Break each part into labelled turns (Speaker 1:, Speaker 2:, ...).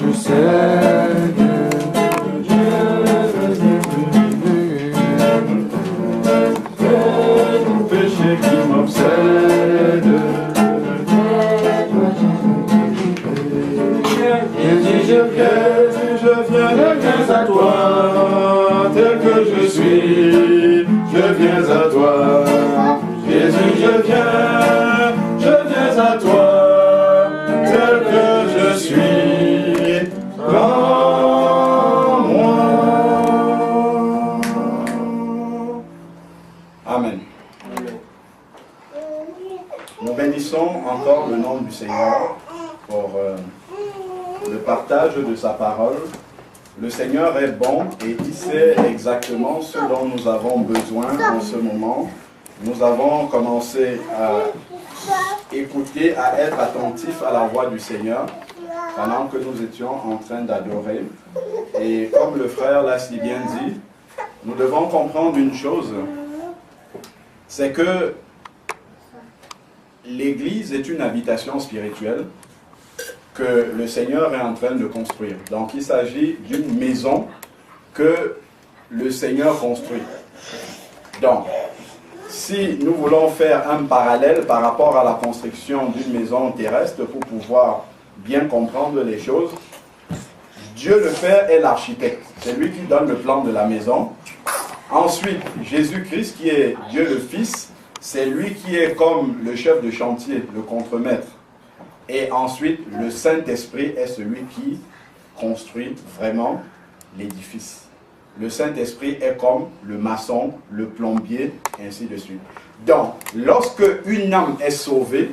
Speaker 1: je sais que c'est mon péché qui m'obsède. Jésus, je viens à toi, tel que je suis, je viens à toi. Jésus, je viens à toi, tel que je suis, prends-moi. Amen. Nous bénissons encore le nom du Seigneur pour le partage de sa parole. Le Seigneur est bon et il sait exactement ce dont nous avons besoin en ce moment. Nous avons commencé à écouter, à être attentifs à la voix du Seigneur pendant que nous étions en train d'adorer. Et comme le frère l'a si bien dit, nous devons comprendre une chose, c'est que l'Église est une habitation spirituelle que le Seigneur est en train de construire. Donc il s'agit d'une maison que le Seigneur construit. Donc, si nous voulons faire un parallèle par rapport à la construction d'une maison terrestre pour pouvoir bien comprendre les choses, Dieu le Père est l'architecte. C'est lui qui donne le plan de la maison. Ensuite, Jésus-Christ, qui est Dieu le Fils, c'est lui qui est comme le chef de chantier, le contremaître. Et ensuite, le Saint-Esprit est celui qui construit vraiment l'édifice. Le Saint-Esprit est comme le maçon, le plombier, et ainsi de suite. Donc, lorsque une âme est sauvée,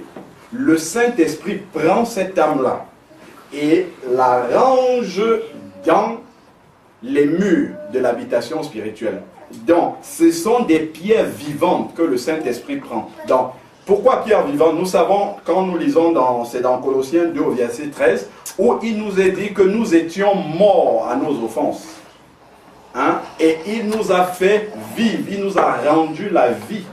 Speaker 1: le Saint-Esprit prend cette âme-là et la range dans les murs de l'habitation spirituelle. Donc, ce sont des pierres vivantes que le Saint-Esprit prend. Donc, pourquoi pierre vivante? Nous savons, quand nous lisons, c'est dans Colossiens 2 au verset 13, où il nous est dit que nous étions morts à nos offenses. Hein? Et il nous a fait vivre, il nous a rendu la vie.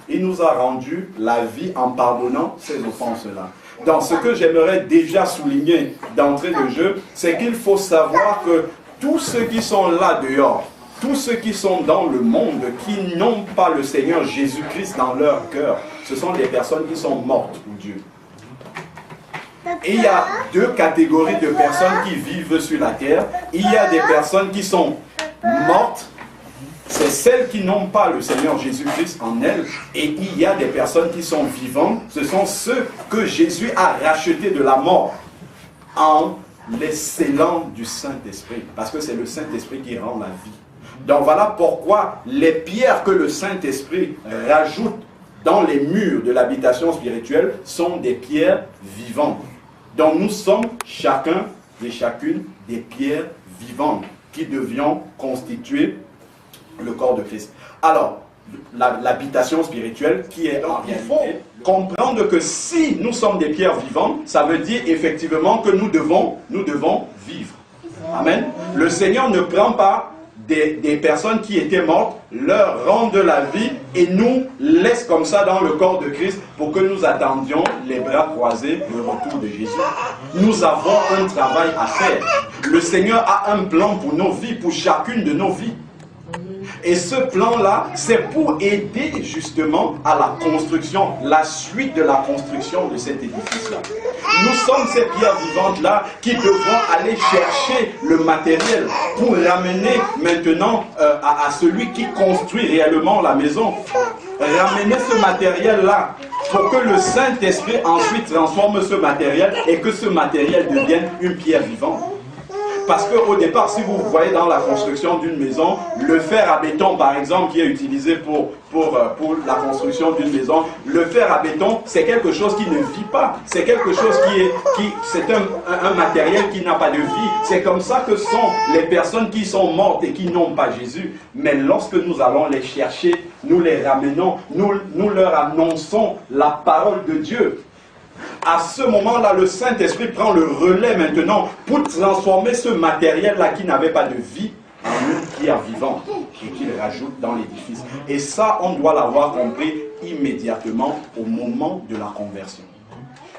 Speaker 1: Il nous a rendu la vie en pardonnant ces offenses-là. Donc, ce que j'aimerais déjà souligner d'entrée de jeu, c'est qu'il faut savoir que tous ceux qui sont là dehors, tous ceux qui sont dans le monde, qui n'ont pas le Seigneur Jésus-Christ dans leur cœur, ce sont des personnes qui sont mortes pour Dieu. Et il y a deux catégories de personnes qui vivent sur la terre. Il y a des personnes qui sont mortes, c'est celles qui n'ont pas le Seigneur Jésus-Christ en elles. Et il y a des personnes qui sont vivantes, ce sont ceux que Jésus a rachetés de la mort en les scellant du Saint-Esprit. Parce que c'est le Saint-Esprit qui rend la vie. Donc voilà pourquoi les pierres que le Saint-Esprit rajoute dans les murs de l'habitation spirituelle sont des pierres vivantes. Donc nous sommes chacun et chacune des pierres vivantes qui devions constituer le corps de Christ. Alors, l'habitation spirituelle qui est en réalité, il faut comprendre que si nous sommes des pierres vivantes, ça veut dire effectivement que nous devons vivre. Amen. Le Seigneur ne prend pas des personnes qui étaient mortes, leur rend de la vie et nous laisse comme ça dans le corps de Christ pour que nous attendions les bras croisés le retour de Jésus. Nous avons un travail à faire. Le Seigneur a un plan pour nos vies, pour chacune de nos vies. Et ce plan-là, c'est pour aider justement à la construction, la suite de la construction de cet édifice-là. Nous sommes ces pierres vivantes-là qui devront aller chercher le matériel pour ramener maintenant à celui qui construit réellement la maison. Ramener ce matériel-là pour que le Saint-Esprit ensuite transforme ce matériel et que ce matériel devienne une pierre vivante. Parce qu'au départ, si vous voyez dans la construction d'une maison, le fer à béton, par exemple, qui est utilisé pour la construction d'une maison, le fer à béton, c'est quelque chose qui ne vit pas. C'est quelque chose c'est un matériel qui n'a pas de vie. C'est comme ça que sont les personnes qui sont mortes et qui n'ont pas Jésus. Mais lorsque nous allons les chercher, nous les ramenons, nous leur annonçons la parole de Dieu. À ce moment-là, le Saint-Esprit prend le relais maintenant pour transformer ce matériel-là qui n'avait pas de vie en une pierre vivante et qu'il rajoute dans l'édifice. Et ça, on doit l'avoir compris immédiatement au moment de la conversion.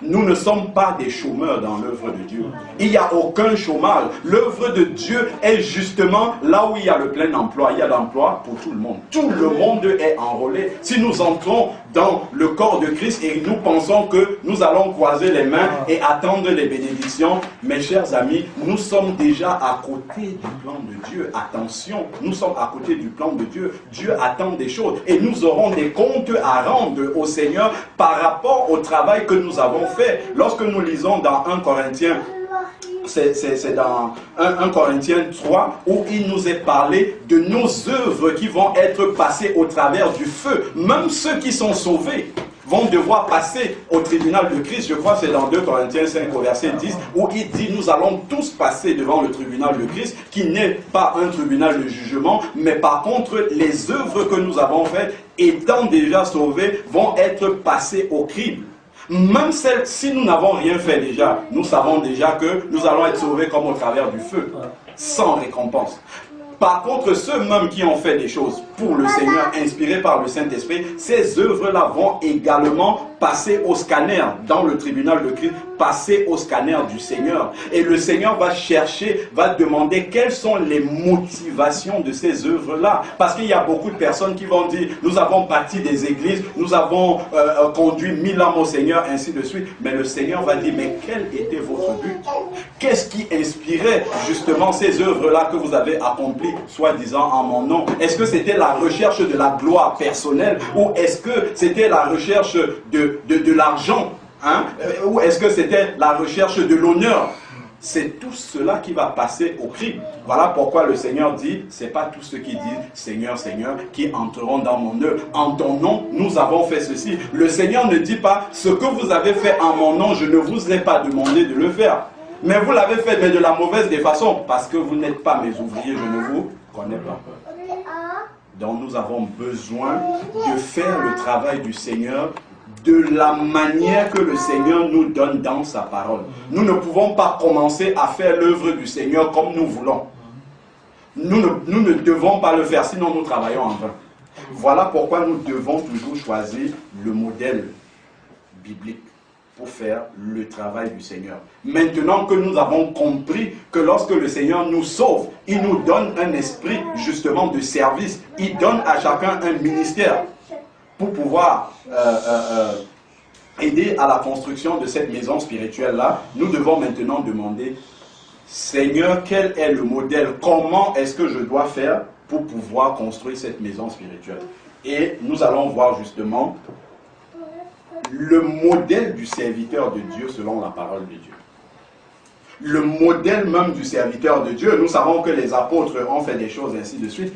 Speaker 1: Nous ne sommes pas des chômeurs dans l'œuvre de Dieu. Il n'y a aucun chômage. L'œuvre de Dieu est justement là où il y a le plein emploi. Il y a l'emploi pour tout le monde. Tout le monde est enrôlé. Si nous entrons dans le corps de Christ et nous pensons que nous allons croiser les mains et attendre les bénédictions, mes chers amis, nous sommes déjà à côté du plan de Dieu. Attention, nous sommes à côté du plan de Dieu. Dieu attend des choses et nous aurons des comptes à rendre au Seigneur par rapport au travail que nous avons fait. Lorsque nous lisons dans 1 Corinthiens, c'est dans 1 Corinthiens 3 où il nous est parlé de nos œuvres qui vont être passées au travers du feu. Même ceux qui sont sauvés vont devoir passer au tribunal de Christ. Je crois que c'est dans 2 Corinthiens 5 au verset 10 où il dit nous allons tous passer devant le tribunal de Christ qui n'est pas un tribunal de jugement, mais par contre les œuvres que nous avons faites étant déjà sauvées vont être passées au crible. Même si nous n'avons rien fait déjà, nous savons déjà que nous allons être sauvés comme au travers du feu, sans récompense. Par contre, ceux même qui ont fait des choses pour le Seigneur, inspirés par le Saint-Esprit, ces œuvres-là vont également passer au scanner dans le tribunal de Christ, passer au scanner du Seigneur. Et le Seigneur va chercher, va demander quelles sont les motivations de ces œuvres-là. Parce qu'il y a beaucoup de personnes qui vont dire, nous avons bâti des églises, nous avons conduit 1000 âmes au Seigneur, ainsi de suite. Mais le Seigneur va dire, mais quel était votre but? Qu'est-ce qui inspirait justement ces œuvres-là que vous avez accomplies, soi-disant en mon nom? Est-ce que c'était la recherche de la gloire personnelle ou est-ce que c'était la recherche de l'argent, hein? Ou est-ce que c'était la recherche de l'honneur? C'est tout cela qui va passer au crible. Voilà pourquoi le Seigneur dit, c'est pas tous ceux qui disent Seigneur, Seigneur, qui entreront dans mon œuvre. En ton nom, nous avons fait ceci. Le Seigneur ne dit pas, ce que vous avez fait en mon nom, je ne vous ai pas demandé de le faire. Mais vous l'avez fait, mais de la mauvaise des façons, parce que vous n'êtes pas mes ouvriers, je ne vous connais pas. Donc nous avons besoin de faire le travail du Seigneur de la manière que le Seigneur nous donne dans sa parole. Nous ne pouvons pas commencer à faire l'œuvre du Seigneur comme nous voulons. Nous ne devons pas le faire, sinon nous travaillons en vain. Voilà pourquoi nous devons toujours choisir le modèle biblique pour faire le travail du Seigneur. Maintenant que nous avons compris que lorsque le Seigneur nous sauve, il nous donne un esprit justement de service. Il donne à chacun un ministère pour pouvoir aider à la construction de cette maison spirituelle-là. Nous devons maintenant demander, Seigneur, quel est le modèle? Comment est-ce que je dois faire pour pouvoir construire cette maison spirituelle? Et nous allons voir justement le modèle du serviteur de Dieu selon la parole de Dieu. Le modèle même du serviteur de Dieu. Nous savons que les apôtres ont fait des choses ainsi de suite.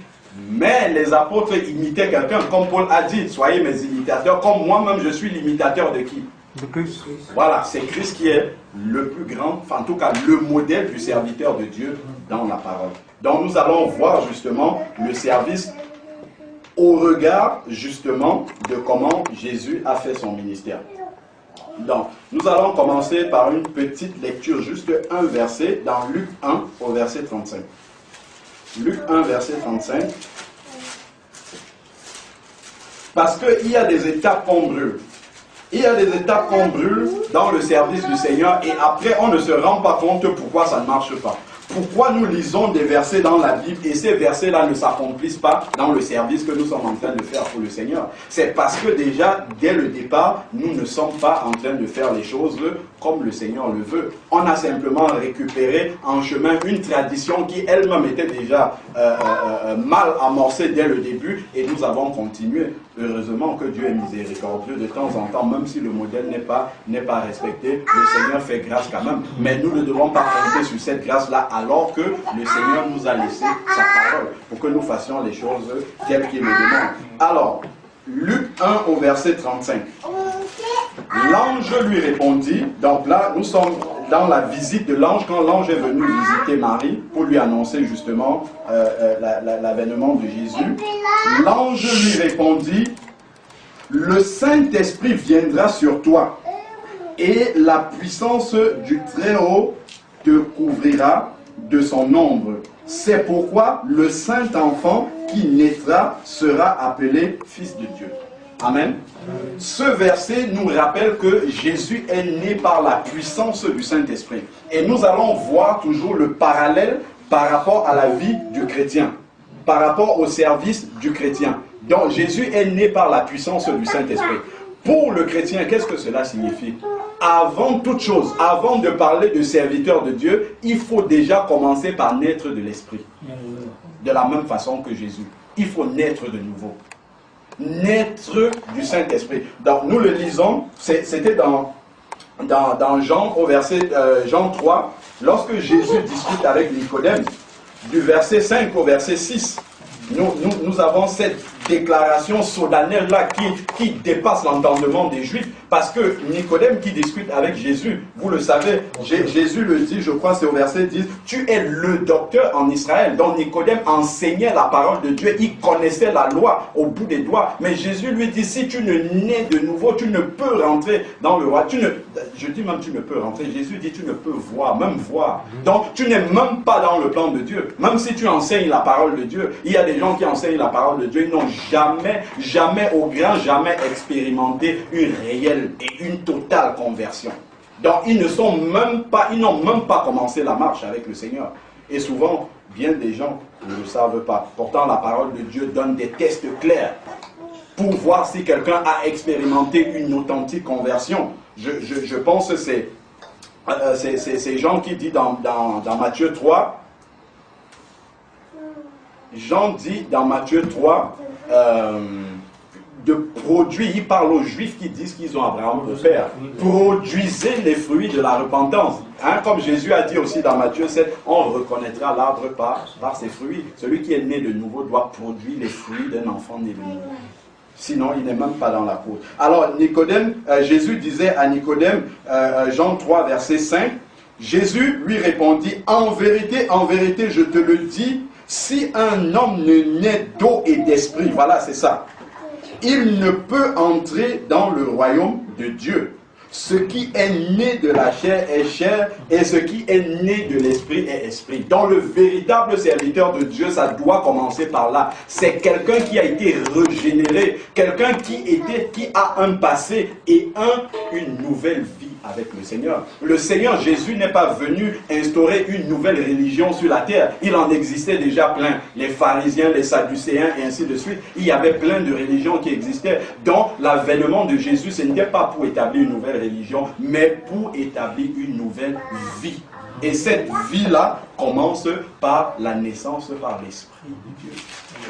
Speaker 1: Mais les apôtres imitaient quelqu'un, comme Paul a dit, soyez mes imitateurs, comme moi-même je suis l'imitateur de qui? De Christ. Voilà, c'est Christ qui est le plus grand, enfin en tout cas le modèle du serviteur de Dieu dans la parole. Donc nous allons voir justement le service au regard justement de comment Jésus a fait son ministère. Donc, nous allons commencer par une petite lecture, juste un verset, dans Luc 1 au verset 35. Luc 1, verset 35. Parce qu'il y a des étapes qu'on brûle. Il y a des étapes qu'on brûle dans le service du Seigneur et après on ne se rend pas compte pourquoi ça ne marche pas. Pourquoi nous lisons des versets dans la Bible et ces versets-là ne s'accomplissent pas dans le service que nous sommes en train de faire pour le Seigneur? C'est parce que déjà, dès le départ, nous ne sommes pas en train de faire les choses comme le Seigneur le veut. On a simplement récupéré en chemin une tradition qui elle-même était déjà mal amorcée dès le début et nous avons continué. Heureusement que Dieu est miséricordieux de temps en temps, même si le modèle n'est pas respecté, le Seigneur fait grâce quand même. Mais nous ne devons pas compter sur cette grâce-là alors que le Seigneur nous a laissé sa parole pour que nous fassions les choses telles qu'il le demande. Alors, Luc 1 au verset 35. L'ange lui répondit, donc là nous sommes dans la visite de l'ange, quand l'ange est venu visiter Marie pour lui annoncer justement l'avènement de Jésus. L'ange lui répondit, le Saint-Esprit viendra sur toi et la puissance du Très-Haut te couvrira de son ombre. C'est pourquoi le Saint-Enfant qui naîtra sera appelé Fils de Dieu. Amen. Ce verset nous rappelle que Jésus est né par la puissance du Saint-Esprit. Et nous allons voir toujours le parallèle par rapport à la vie du chrétien, par rapport au service du chrétien. Donc Jésus est né par la puissance du Saint-Esprit. Pour le chrétien, qu'est-ce que cela signifie? Avant toute chose, avant de parler de serviteur de Dieu, il faut déjà commencer par naître de l'Esprit. De la même façon que Jésus. Il faut naître de nouveau. Naître du Saint-Esprit. Donc nous le lisons, c'était dans Jean, au verset Jean 3, lorsque Jésus discute avec Nicodème, du verset 5 au verset 6. Nous avons cette déclaration solennelle-là qui dépasse l'entendement des Juifs, parce que Nicodème qui discute avec Jésus, vous le savez, Jésus le dit, je crois c'est au verset 10, tu es le docteur en Israël. Donc Nicodème enseignait la parole de Dieu, il connaissait la loi au bout des doigts, mais Jésus lui dit, si tu ne nais de nouveau, tu ne peux rentrer dans le roi. Je dis même tu ne peux rentrer, Jésus dit tu ne peux voir, même voir. Donc tu n'es même pas dans le plan de Dieu, même si tu enseignes la parole de Dieu. Il y a des gens qui enseignent la parole de Dieu, ils n'ont jamais, au grand jamais expérimenté une réelle et une totale conversion. Donc ils n'ont même pas commencé la marche avec le Seigneur. Et souvent, bien des gens ne le savent pas. Pourtant, la parole de Dieu donne des tests clairs pour voir si quelqu'un a expérimenté une authentique conversion. Je pense que c'est Jean qui dit dans Matthieu 3, Jean dit dans Matthieu 3, de produire, il parle aux Juifs qui disent qu'ils ont Abraham pour père. Produisez les fruits de la repentance. Hein, comme Jésus a dit aussi dans Matthieu 7, on reconnaîtra l'arbre par ses fruits. Celui qui est né de nouveau doit produire les fruits d'un enfant né de nouveau. Sinon, il n'est même pas dans la côte. Alors, Nicodème, Jésus disait à Nicodème, Jean 3, verset 5, Jésus lui répondit, en vérité, je te le dis, si un homme ne naît d'eau et d'esprit, voilà, c'est ça, il ne peut entrer dans le royaume de Dieu. Ce qui est né de la chair est chair, et ce qui est né de l'esprit est esprit. Donc le véritable serviteur de Dieu, ça doit commencer par là. C'est quelqu'un qui a été régénéré, quelqu'un qui a un passé et une nouvelle vie avec le Seigneur. Le Seigneur Jésus n'est pas venu instaurer une nouvelle religion sur la terre. Il en existait déjà plein. Les pharisiens, les sadducéens et ainsi de suite. Il y avait plein de religions qui existaient. Donc l'avènement de Jésus, ce n'était pas pour établir une nouvelle religion, mais pour établir une nouvelle vie. Et cette vie-là commence par la naissance par l'Esprit de Dieu.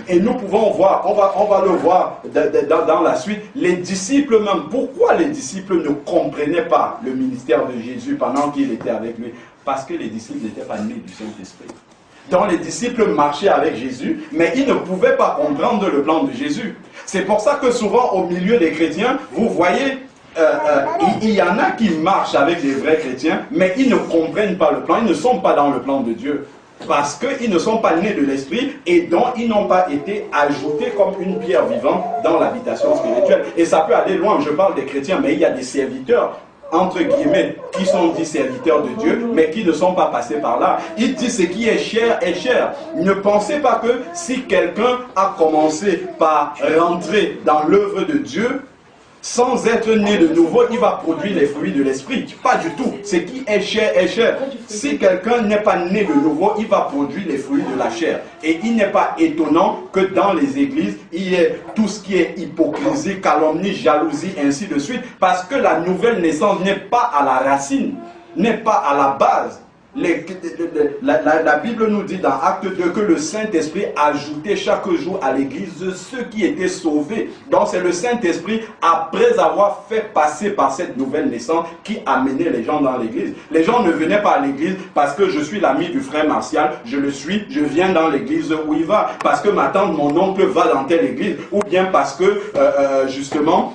Speaker 1: Et nous pouvons voir, on va le voir dans la suite, les disciples même, pourquoi les disciples ne comprenaient pas le ministère de Jésus pendant qu'il était avec lui? Parce que les disciples n'étaient pas nés du Saint-Esprit. Donc les disciples marchaient avec Jésus, mais ils ne pouvaient pas comprendre le plan de Jésus. C'est pour ça que souvent au milieu des chrétiens, vous voyez, il y en a qui marchent avec les vrais chrétiens, mais ils ne comprennent pas le plan, ils ne sont pas dans le plan de Dieu. Parce qu'ils ne sont pas nés de l'esprit et donc ils n'ont pas été ajoutés comme une pierre vivante dans l'habitation spirituelle. Et ça peut aller loin, je parle des chrétiens, mais il y a des serviteurs, entre guillemets, qui sont dits serviteurs de Dieu, mais qui ne sont pas passés par là. Il dit ce qui est cher est cher. Ne pensez pas que si quelqu'un a commencé par rentrer dans l'œuvre de Dieu, sans être né de nouveau, il va produire les fruits de l'esprit. Pas du tout. Ce qui est cher est cher. Si quelqu'un n'est pas né de nouveau, il va produire les fruits de la chair. Et il n'est pas étonnant que dans les églises, il y ait tout ce qui est hypocrisie, calomnie, jalousie, ainsi de suite. Parce que la nouvelle naissance n'est pas à la racine, n'est pas à la base. La Bible nous dit dans Acte 2 que le Saint-Esprit ajoutait chaque jour à l'église ceux qui étaient sauvés. Donc c'est le Saint-Esprit, après avoir fait passer par cette nouvelle naissance, qui amenait les gens dans l'église. Les gens ne venaient pas à l'église parce que je suis l'ami du frère Martial, je le suis, je viens dans l'église où il va, parce que ma tante, mon oncle va dans telle église, ou bien parce que justement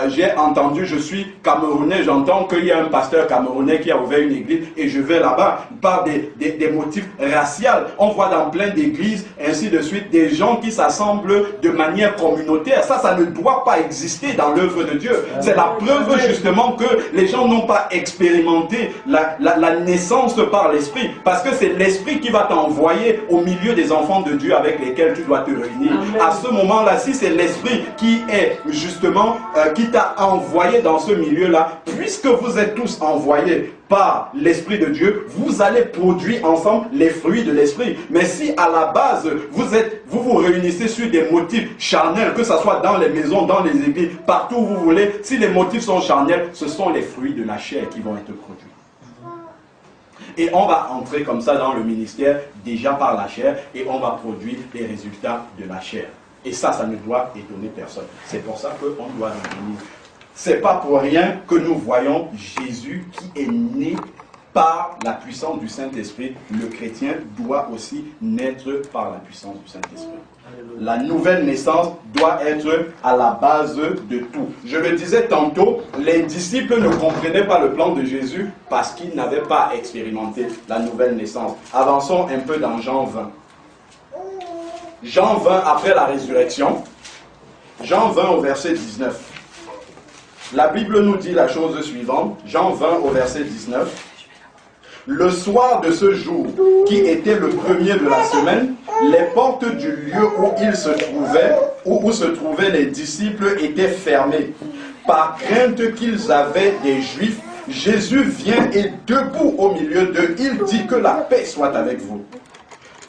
Speaker 1: j'ai entendu, je suis camerounais, j'entends qu'il y a un pasteur camerounais qui a ouvert une église et je vais là-bas. par des motifs raciaux. On voit dans plein d'églises, ainsi de suite, des gens qui s'assemblent de manière communautaire. Ça ne doit pas exister dans l'œuvre de Dieu. C'est la preuve justement que les gens n'ont pas expérimenté la naissance par l'Esprit. Parce que c'est l'Esprit qui va t'envoyer au milieu des enfants de Dieu avec lesquels tu dois te réunir. À ce moment-là, si c'est l'Esprit qui est justement, qui t'a envoyé dans ce milieu-là, puisque vous êtes tous envoyés par l'Esprit de Dieu, vous allez produire ensemble les fruits de l'Esprit. Mais si à la base, vous vous réunissez sur des motifs charnels, que ce soit dans les maisons, dans les églises, partout où vous voulez, si les motifs sont charnels, ce sont les fruits de la chair qui vont être produits. Et on va entrer comme ça dans le ministère déjà par la chair et on va produire les résultats de la chair. Et ça ne doit étonner personne. C'est pour ça qu'on doit revenir. C'est pas pour rien que nous voyons Jésus qui est né par la puissance du Saint-Esprit. Le chrétien doit aussi naître par la puissance du Saint-Esprit. La nouvelle naissance doit être à la base de tout. Je le disais tantôt, les disciples ne comprenaient pas le plan de Jésus parce qu'ils n'avaient pas expérimenté la nouvelle naissance. Avançons un peu dans Jean 20. Jean 20 après la résurrection. Jean 20 au verset 19. La Bible nous dit la chose suivante. Jean 20 au verset 19. Le soir de ce jour, qui était le premier de la semaine, les portes du lieu où il se trouvait, où se trouvaient les disciples, étaient fermées. Par crainte qu'ils avaient des Juifs, Jésus vient et debout au milieu d'eux, il dit que la paix soit avec vous.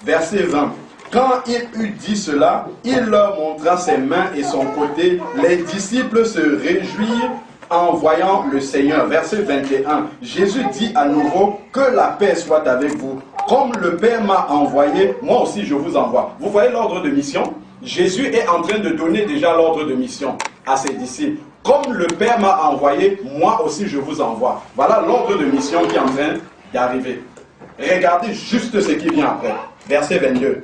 Speaker 1: Verset 20. Quand il eut dit cela, il leur montra ses mains et son côté. Les disciples se réjouirent en voyant le Seigneur. Verset 21. Jésus dit à nouveau, que la paix soit avec vous. Comme le Père m'a envoyé, moi aussi je vous envoie. Vous voyez l'ordre de mission? Jésus est en train de donner déjà l'ordre de mission à ses disciples. Comme le Père m'a envoyé, moi aussi je vous envoie. Voilà l'ordre de mission qui est en train d'arriver. Regardez juste ce qui vient après. Verset 22.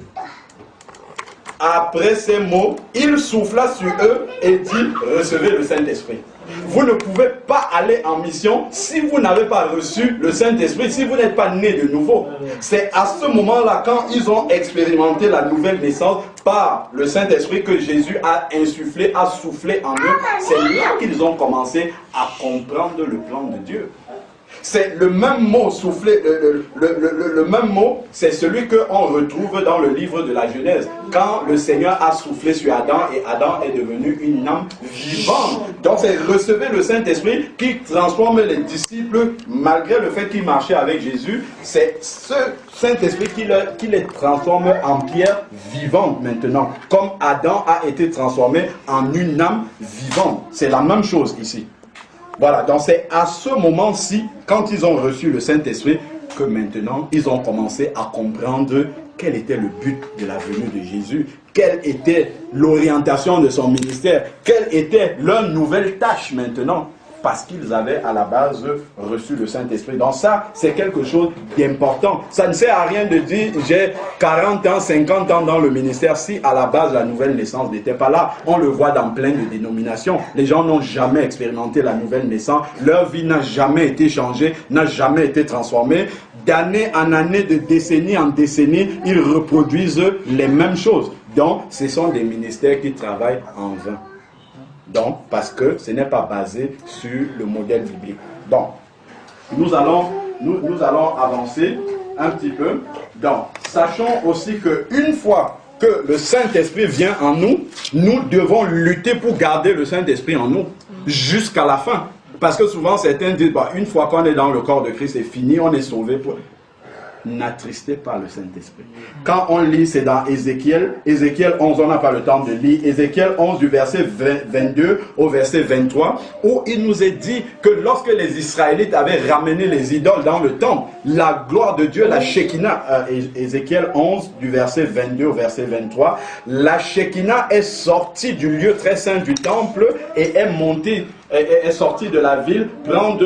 Speaker 1: Après ces mots, il souffla sur eux et dit, recevez le Saint-Esprit. Vous ne pouvez pas aller en mission si vous n'avez pas reçu le Saint-Esprit, si vous n'êtes pas né de nouveau. C'est à ce moment-là, quand ils ont expérimenté la nouvelle naissance par le Saint-Esprit que Jésus a insufflé, a soufflé en eux, c'est là qu'ils ont commencé à comprendre le plan de Dieu. C'est le même mot soufflé, le même mot, c'est celui qu'on retrouve dans le livre de la Genèse. Quand le Seigneur a soufflé sur Adam et Adam est devenu une âme vivante. Donc c'est recevoir le Saint-Esprit qui transforme les disciples, malgré le fait qu'ils marchaient avec Jésus. C'est ce Saint-Esprit qui les transforme en pierre vivante maintenant. Comme Adam a été transformé en une âme vivante. C'est la même chose ici. Voilà, donc c'est à ce moment-ci, quand ils ont reçu le Saint-Esprit, que maintenant, ils ont commencé à comprendre quel était le but de la venue de Jésus, quelle était l'orientation de son ministère, quelle était leur nouvelle tâche maintenant, parce qu'ils avaient à la base reçu le Saint-Esprit. Donc ça, c'est quelque chose d'important. Ça ne sert à rien de dire, j'ai 40 ans, 50 ans dans le ministère, si à la base la nouvelle naissance n'était pas là. On le voit dans plein de dénominations. Les gens n'ont jamais expérimenté la nouvelle naissance. Leur vie n'a jamais été changée, n'a jamais été transformée. D'année en année, de décennie en décennie, ils reproduisent les mêmes choses. Donc, ce sont des ministères qui travaillent en vain. Donc, parce que ce n'est pas basé sur le modèle biblique. Donc, nous allons avancer un petit peu. Donc, sachons aussi qu'une fois que le Saint-Esprit vient en nous, nous devons lutter pour garder le Saint-Esprit en nous jusqu'à la fin. Parce que souvent, certains disent, bah, une fois qu'on est dans le corps de Christ, c'est fini, on est sauvé. N'attristez pas le Saint-Esprit. Quand on lit, c'est dans Ézéchiel 11, on n'a pas le temps de lire, Ézéchiel 11 du verset 22 au verset 23, où il nous est dit que lorsque les Israélites avaient ramené les idoles dans le temple, la gloire de Dieu, la Shekinah, Ézéchiel 11 du verset 22 au verset 23, la Shekinah est sortie du lieu très saint du temple et est montée, est sortie de la ville, prendre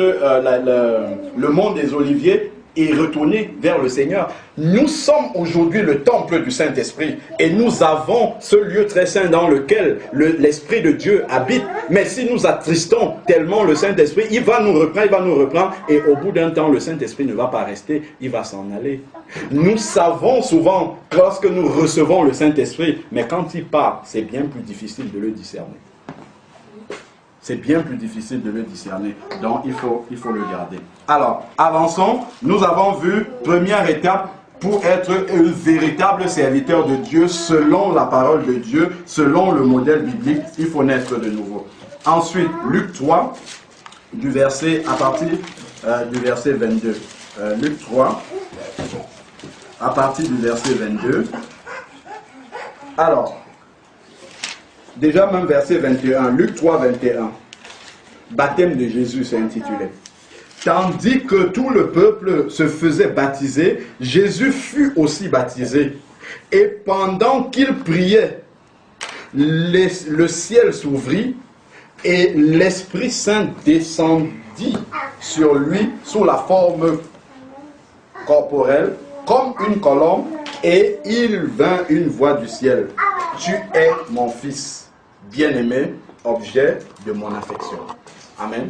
Speaker 1: le mont des Oliviers, et retourner vers le Seigneur. Nous sommes aujourd'hui le temple du Saint-Esprit et nous avons ce lieu très saint dans lequel l'Esprit de Dieu habite. Mais si nous attristons tellement le Saint-Esprit, il va nous reprendre et au bout d'un temps, le Saint-Esprit ne va pas rester, il va s'en aller. Nous savons souvent lorsque nous recevons le Saint-Esprit, mais quand il part, c'est bien plus difficile de le discerner. C'est bien plus difficile de le discerner. Donc, il faut le garder. Alors, avançons. Nous avons vu, première étape, pour être un véritable serviteur de Dieu, selon la parole de Dieu, selon le modèle biblique, il faut naître de nouveau. Ensuite, Luc 3, à partir du verset 22. Luc 3, à partir du verset 22. Alors, déjà même verset 21, Luc 3, 21. Baptême de Jésus, c'est intitulé. Tandis que tout le peuple se faisait baptiser, Jésus fut aussi baptisé. Et pendant qu'il priait, le ciel s'ouvrit et l'Esprit Saint descendit sur lui sous la forme corporelle, comme une colombe, et il vint une voix du ciel. Tu es mon fils bien-aimé, objet de mon affection. Amen.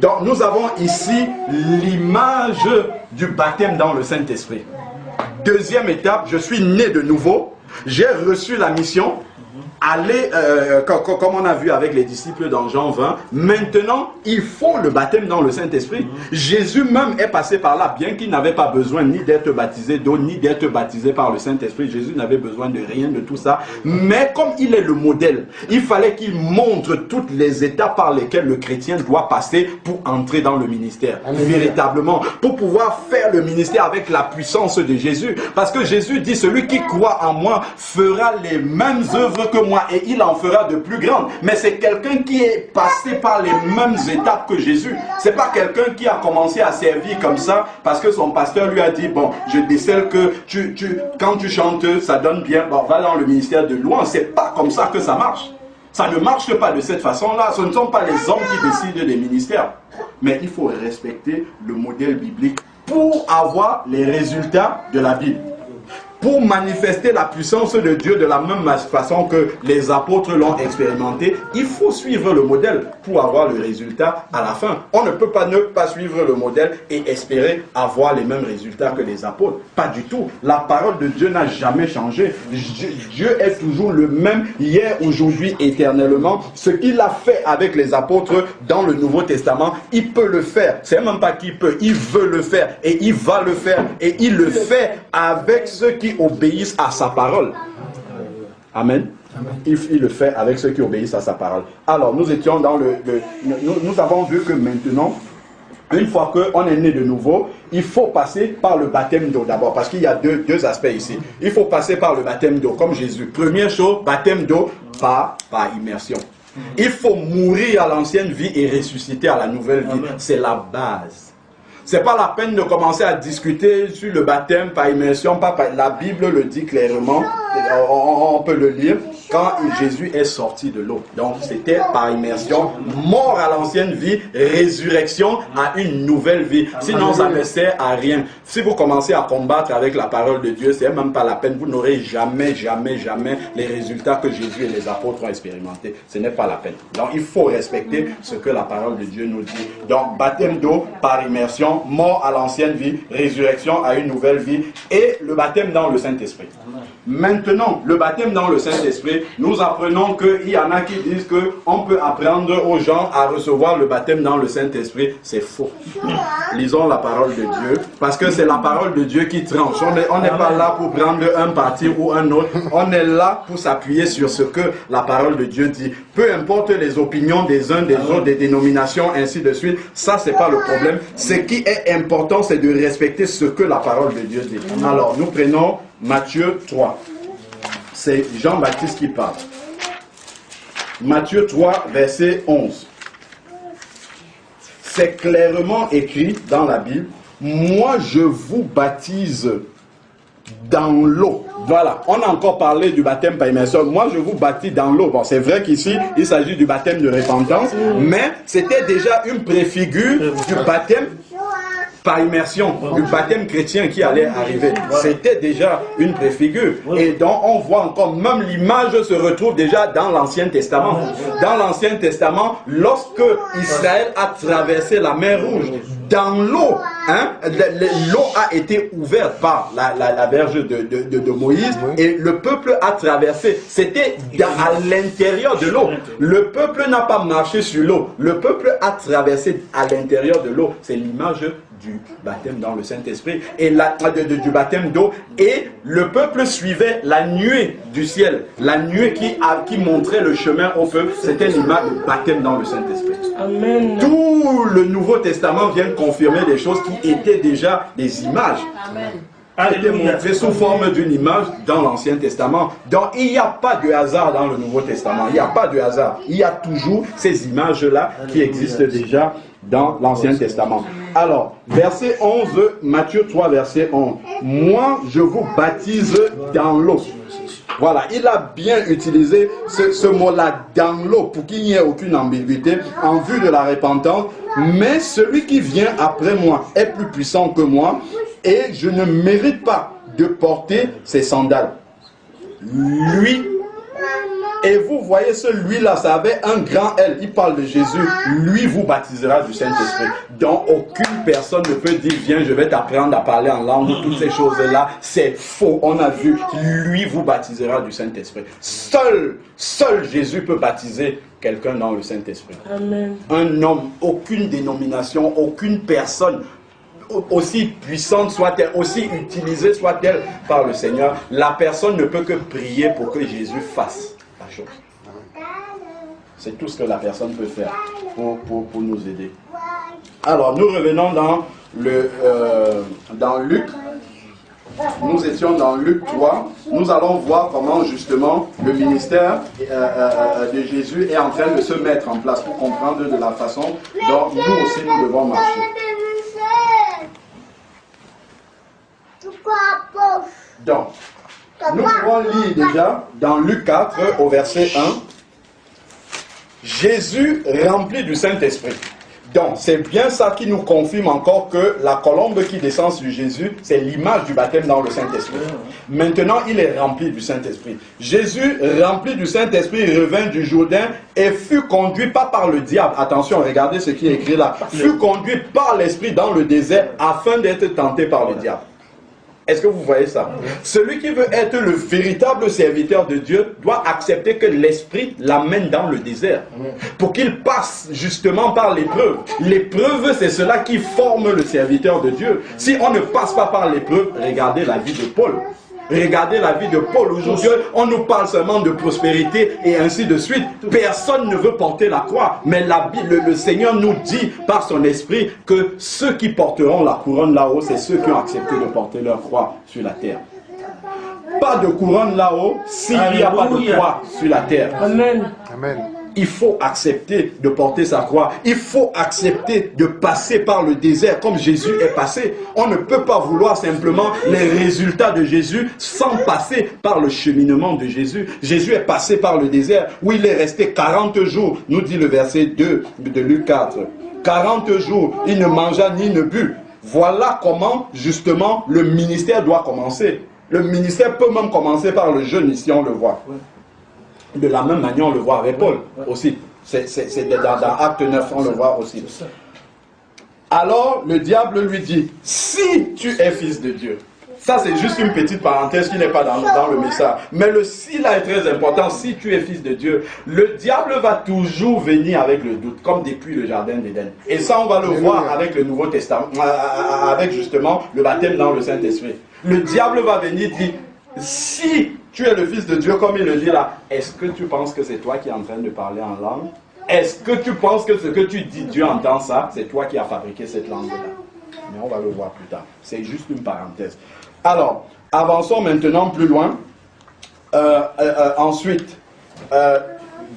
Speaker 1: Donc nous avons ici l'image du baptême dans le Saint-Esprit. Deuxième étape, je suis né de nouveau, j'ai reçu la mission, aller, comme on a vu avec les disciples dans Jean 20, maintenant il faut le baptême dans le Saint-Esprit. Jésus même est passé par là, bien qu'il n'avait pas besoin ni d'être baptisé d'eau, ni d'être baptisé par le Saint-Esprit. Jésus n'avait besoin de rien de tout ça. Mais comme il est le modèle, il fallait qu'il montre toutes les étapes par lesquelles le chrétien doit passer pour entrer dans le ministère. Véritablement, pour pouvoir faire le ministère avec la puissance de Jésus. Parce que Jésus dit, celui qui croit en moi fera les mêmes œuvres que moi et il en fera de plus grandes. Mais c'est quelqu'un qui est passé par les mêmes étapes que Jésus. C'est pas quelqu'un qui a commencé à servir comme ça parce que son pasteur lui a dit, bon, je décèle que quand tu chantes, ça donne bien, bon, va dans le ministère de louange. C'est pas comme ça que ça marche. Ça ne marche pas de cette façon-là. Ce ne sont pas les hommes qui décident des ministères. Mais il faut respecter le modèle biblique pour avoir les résultats de la Bible. Pour manifester la puissance de Dieu de la même façon que les apôtres l'ont expérimenté, il faut suivre le modèle pour avoir le résultat à la fin. On ne peut pas ne pas suivre le modèle et espérer avoir les mêmes résultats que les apôtres. Pas du tout. La parole de Dieu n'a jamais changé. Dieu est toujours le même, hier, aujourd'hui, éternellement. Ce qu'il a fait avec les apôtres dans le Nouveau Testament, il peut le faire. C'est même pas qu'il peut, il veut le faire et il va le faire. Et il le fait avec ceux qui obéissent à sa parole. Amen. Il le fait avec ceux qui obéissent à sa parole. Alors, nous étions dans nous avons vu que maintenant, une fois qu'on est né de nouveau, il faut passer par le baptême d'eau d'abord, parce qu'il y a deux aspects ici. Il faut passer par le baptême d'eau, comme Jésus. Première chose, baptême d'eau par immersion. Il faut mourir à l'ancienne vie et ressusciter à la nouvelle vie. C'est la base. C'est pas la peine de commencer à discuter sur le baptême par immersion. La Bible le dit clairement, on peut le lire, quand Jésus est sorti de l'eau. Donc c'était par immersion, mort à l'ancienne vie, résurrection à une nouvelle vie. Sinon ça ne sert à rien. Si vous commencez à combattre avec la parole de Dieu, c'est même pas la peine. Vous n'aurez jamais les résultats que Jésus et les apôtres ont expérimentés. Ce n'est pas la peine. Donc il faut respecter ce que la parole de Dieu nous dit. Donc baptême d'eau par immersion, mort à l'ancienne vie, résurrection à une nouvelle vie et le baptême dans le Saint-Esprit. Maintenant, le baptême dans le Saint-Esprit, nous apprenons qu'il y en a qui disent qu'on peut apprendre aux gens à recevoir le baptême dans le Saint-Esprit. C'est faux. Lisons la parole de Dieu, parce que c'est la parole de Dieu qui tranche. On n'est pas là pour prendre un parti ou un autre. On est là pour s'appuyer sur ce que la parole de Dieu dit. Peu importe les opinions des uns, des autres, des dénominations, ainsi de suite. Ça, c'est pas le problème. Ce qui est important, c'est de respecter ce que la parole de Dieu dit. Alors, nous prenons Matthieu 3. C'est Jean-Baptiste qui parle. Matthieu 3, verset 11. C'est clairement écrit dans la Bible. Moi, je vous baptise dans l'eau. Voilà, on a encore parlé du baptême par immersion. Moi, je vous baptise dans l'eau. Bon, c'est vrai qu'ici, il s'agit du baptême de repentance, mais c'était déjà une préfigure du baptême par immersion du baptême chrétien qui allait arriver. C'était déjà une préfigure. Et donc on voit encore, même l'image se retrouve déjà dans l'Ancien Testament. Dans l'Ancien Testament, lorsque Israël a traversé la mer Rouge, dans l'eau, l'eau a été ouverte par la verge de Moïse et le peuple a traversé. C'était à l'intérieur de l'eau. Le peuple n'a pas marché sur l'eau. Le peuple a traversé à l'intérieur de l'eau. C'est l'image du baptême dans le Saint-Esprit et du baptême d'eau. Et le peuple suivait la nuée du ciel. La nuée qui montrait le chemin au peuple. C'était l'image du baptême dans le Saint-Esprit.
Speaker 2: Amen.
Speaker 1: Tout le Nouveau Testament vient confirmer des choses qui étaient déjà des images.
Speaker 2: Amen.
Speaker 1: C'était montré sous forme d'une image dans l'Ancien Testament. Donc il n'y a pas de hasard dans le Nouveau Testament. Il n'y a pas de hasard. Il y a toujours ces images-là qui existent déjà dans l'Ancien Testament. Alors, verset 11, Matthieu 3, verset 11. Moi, je vous baptise dans l'eau. Voilà, il a bien utilisé ce mot-là, dans l'eau, pour qu'il n'y ait aucune ambiguïté en vue de la repentance. Mais celui qui vient après moi est plus puissant que moi et je ne mérite pas de porter ses sandales. Lui, et vous voyez ce lui-là, ça avait un grand L, il parle de Jésus, lui vous baptisera du Saint-Esprit. Donc aucune personne ne peut dire, viens je vais t'apprendre à parler en langue, toutes ces choses-là, c'est faux. On a vu, lui vous baptisera du Saint-Esprit. Seul Jésus peut baptiser quelqu'un dans le Saint-Esprit.
Speaker 2: Amen.
Speaker 1: Un homme, aucune dénomination, aucune personne, aussi puissante soit-elle, aussi utilisée soit-elle par le Seigneur, la personne ne peut que prier pour que Jésus fasse la chose. C'est tout ce que la personne peut faire pour nous aider. Alors, nous revenons dans Luc. Nous étions dans Luc 3. Nous allons voir comment justement le ministère de Jésus est en train de se mettre en place pour comprendre de la façon dont nous aussi nous devons marcher. Donc, nous pouvons lire déjà dans Luc 4 au verset 1. Jésus rempli du Saint-Esprit. Donc, c'est bien ça qui nous confirme encore que la colombe qui descend sur Jésus, c'est l'image du baptême dans le Saint-Esprit. Maintenant, il est rempli du Saint-Esprit. Jésus, rempli du Saint-Esprit, revint du Jourdain et fut conduit, pas par le diable, attention, regardez ce qui est écrit là, fut conduit par l'Esprit dans le désert afin d'être tenté par le diable. Est-ce que vous voyez ça? Celui qui veut être le véritable serviteur de Dieu doit accepter que l'Esprit l'amène dans le désert pour qu'il passe justement par l'épreuve. L'épreuve, c'est cela qui forme le serviteur de Dieu. Si on ne passe pas par l'épreuve, regardez la vie de Paul. Regardez la vie de Paul. Aujourd'hui, on nous parle seulement de prospérité et ainsi de suite. Personne ne veut porter la croix. Mais le Seigneur nous dit par son esprit que ceux qui porteront la couronne là-haut, c'est ceux qui ont accepté de porter leur croix sur la terre. Pas de couronne là-haut s'il n'y a pas de croix sur la terre.
Speaker 2: Amen.
Speaker 3: Amen.
Speaker 1: Il faut accepter de porter sa croix. Il faut accepter de passer par le désert comme Jésus est passé. On ne peut pas vouloir simplement les résultats de Jésus sans passer par le cheminement de Jésus. Jésus est passé par le désert où il est resté 40 jours, nous dit le verset 2 de Luc 4. 40 jours, il ne mangea ni ne but. Voilà comment justement le ministère doit commencer. Le ministère peut même commencer par le jeûne ici, on le voit. De la même manière, on le voit avec Paul aussi. C'est dans Acte 9, on le voit aussi. Alors, le diable lui dit, si tu es fils de Dieu. Ça, c'est juste une petite parenthèse qui n'est pas dans le message. Mais le si là est très important. Si tu es fils de Dieu, le diable va toujours venir avec le doute, comme depuis le jardin d'Éden. Et ça, on va le voir avec le Nouveau Testament, avec justement le baptême dans le Saint-Esprit. Le diable va venir dire, si tu es le fils de Dieu, comme il le dit là, est-ce que tu penses que c'est toi qui es en train de parler en langue? Est-ce que tu penses que ce que tu dis, Dieu entend ça? C'est toi qui as fabriqué cette langue-là. Mais on va le voir plus tard. C'est juste une parenthèse. Alors, avançons maintenant plus loin. Ensuite,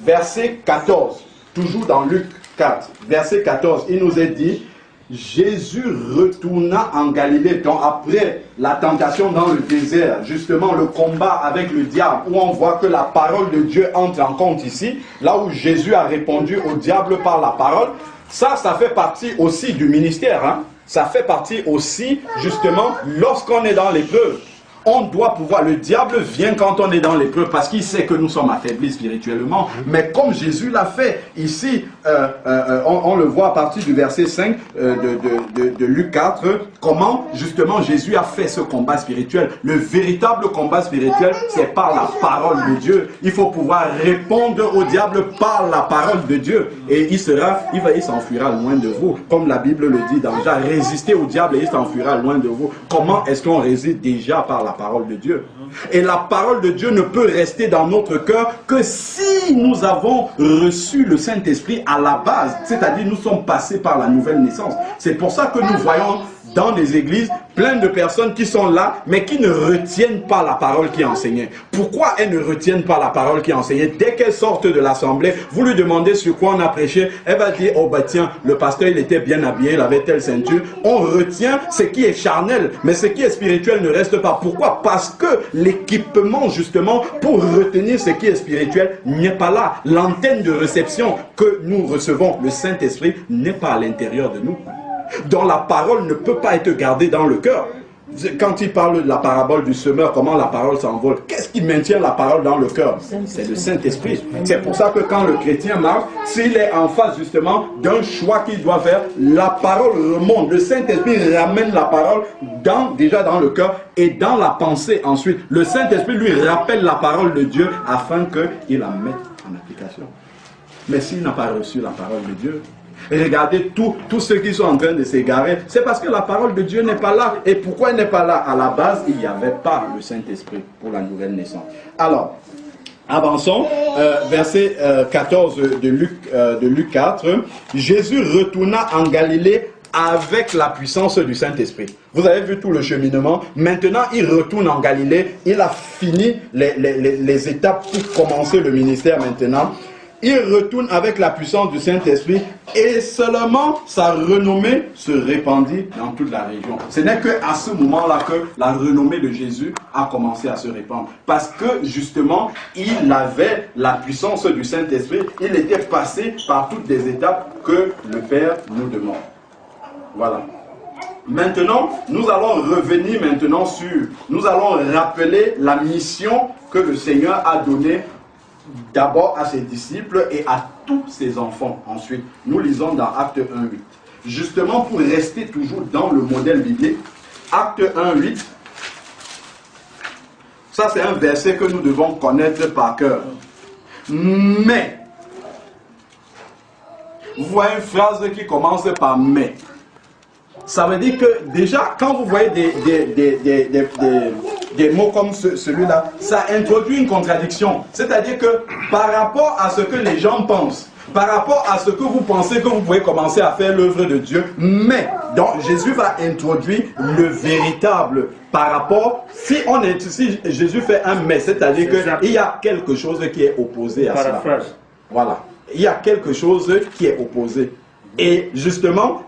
Speaker 1: verset 14, toujours dans Luc 4, verset 14, il nous est dit, Jésus retourna en Galilée, donc après la tentation dans le désert, justement le combat avec le diable, où on voit que la parole de Dieu entre en compte ici, là où Jésus a répondu au diable par la parole, ça fait partie aussi du ministère, hein? Ça fait partie aussi, justement, lorsqu'on est dans l'épreuve. On doit pouvoir, le diable vient quand on est dans l'épreuve parce qu'il sait que nous sommes affaiblis spirituellement. Mais comme Jésus l'a fait, ici, on le voit à partir du verset 5 de Luc 4, comment justement Jésus a fait ce combat spirituel. Le véritable combat spirituel, c'est par la parole de Dieu. Il faut pouvoir répondre au diable par la parole de Dieu. Et il s'enfuira loin de vous. Comme la Bible le dit dans Jean, résistez au diable et il s'enfuira loin de vous. Comment est-ce qu'on résiste déjà par la parole de Dieu? Et la parole de Dieu ne peut rester dans notre cœur que si nous avons reçu le Saint-Esprit à la base, c'est-à-dire nous sommes passés par la nouvelle naissance. C'est pour ça que nous voyons dans des églises plein de personnes qui sont là, mais qui ne retiennent pas la parole qui est enseignée. Pourquoi elles ne retiennent pas la parole qui est enseignée? Dès qu'elles sortent de l'assemblée, vous lui demandez sur quoi on a prêché, elle va dire, oh bah tiens, le pasteur il était bien habillé, il avait telle ceinture. On retient ce qui est charnel, mais ce qui est spirituel ne reste pas. Pourquoi? Parce que l'équipement justement pour retenir ce qui est spirituel n'est pas là. L'antenne de réception que nous recevons, le Saint-Esprit, n'est pas à l'intérieur de nous. Dont la parole ne peut pas être gardée dans le cœur. Quand il parle de la parabole du semeur, comment la parole s'envole, qu'est-ce qui maintient la parole dans le cœur? C'est le Saint-Esprit. C'est pour ça que quand le chrétien marche, s'il est en face justement d'un choix qu'il doit faire, la parole remonte. Le Saint-Esprit ramène la parole déjà dans le cœur et dans la pensée ensuite. Le Saint-Esprit lui rappelle la parole de Dieu afin qu'il la mette en application. Mais s'il n'a pas reçu la parole de Dieu, et regardez tous ceux qui sont en train de s'égarer, c'est parce que la parole de Dieu n'est pas là. Et pourquoi elle n'est pas là? À la base, il n'y avait pas le Saint-Esprit pour la nouvelle naissance. Alors, avançons, verset 14 de Luc 4. Jésus retourna en Galilée avec la puissance du Saint-Esprit. Vous avez vu tout le cheminement. Maintenant, il retourne en Galilée. Il a fini les étapes pour commencer le ministère maintenant. Il retourne avec la puissance du Saint-Esprit et seulement sa renommée se répandit dans toute la région. Ce n'est qu'à ce moment-là que la renommée de Jésus a commencé à se répandre. Parce que justement, il avait la puissance du Saint-Esprit. Il était passé par toutes les étapes que le Père nous demande. Voilà. Maintenant, nous allons revenir maintenant nous allons rappeler la mission que le Seigneur a donnée d'abord à ses disciples et à tous ses enfants. Ensuite, nous lisons dans Acte 1.8. Justement, pour rester toujours dans le modèle biblique, Acte 1.8, ça c'est un verset que nous devons connaître par cœur. Mais, vous voyez une phrase qui commence par mais. Ça veut dire que déjà, quand vous voyez des mots comme celui-là, ça introduit une contradiction. C'est-à-dire que par rapport à ce que les gens pensent, par rapport à ce que vous pensez que vous pouvez commencer à faire l'œuvre de Dieu, mais donc Jésus va introduire le véritable par rapport, si Jésus fait un mais, c'est-à-dire qu'il y a quelque chose qui est opposé à ça. Voilà. Il y a quelque chose qui est opposé. Et justement,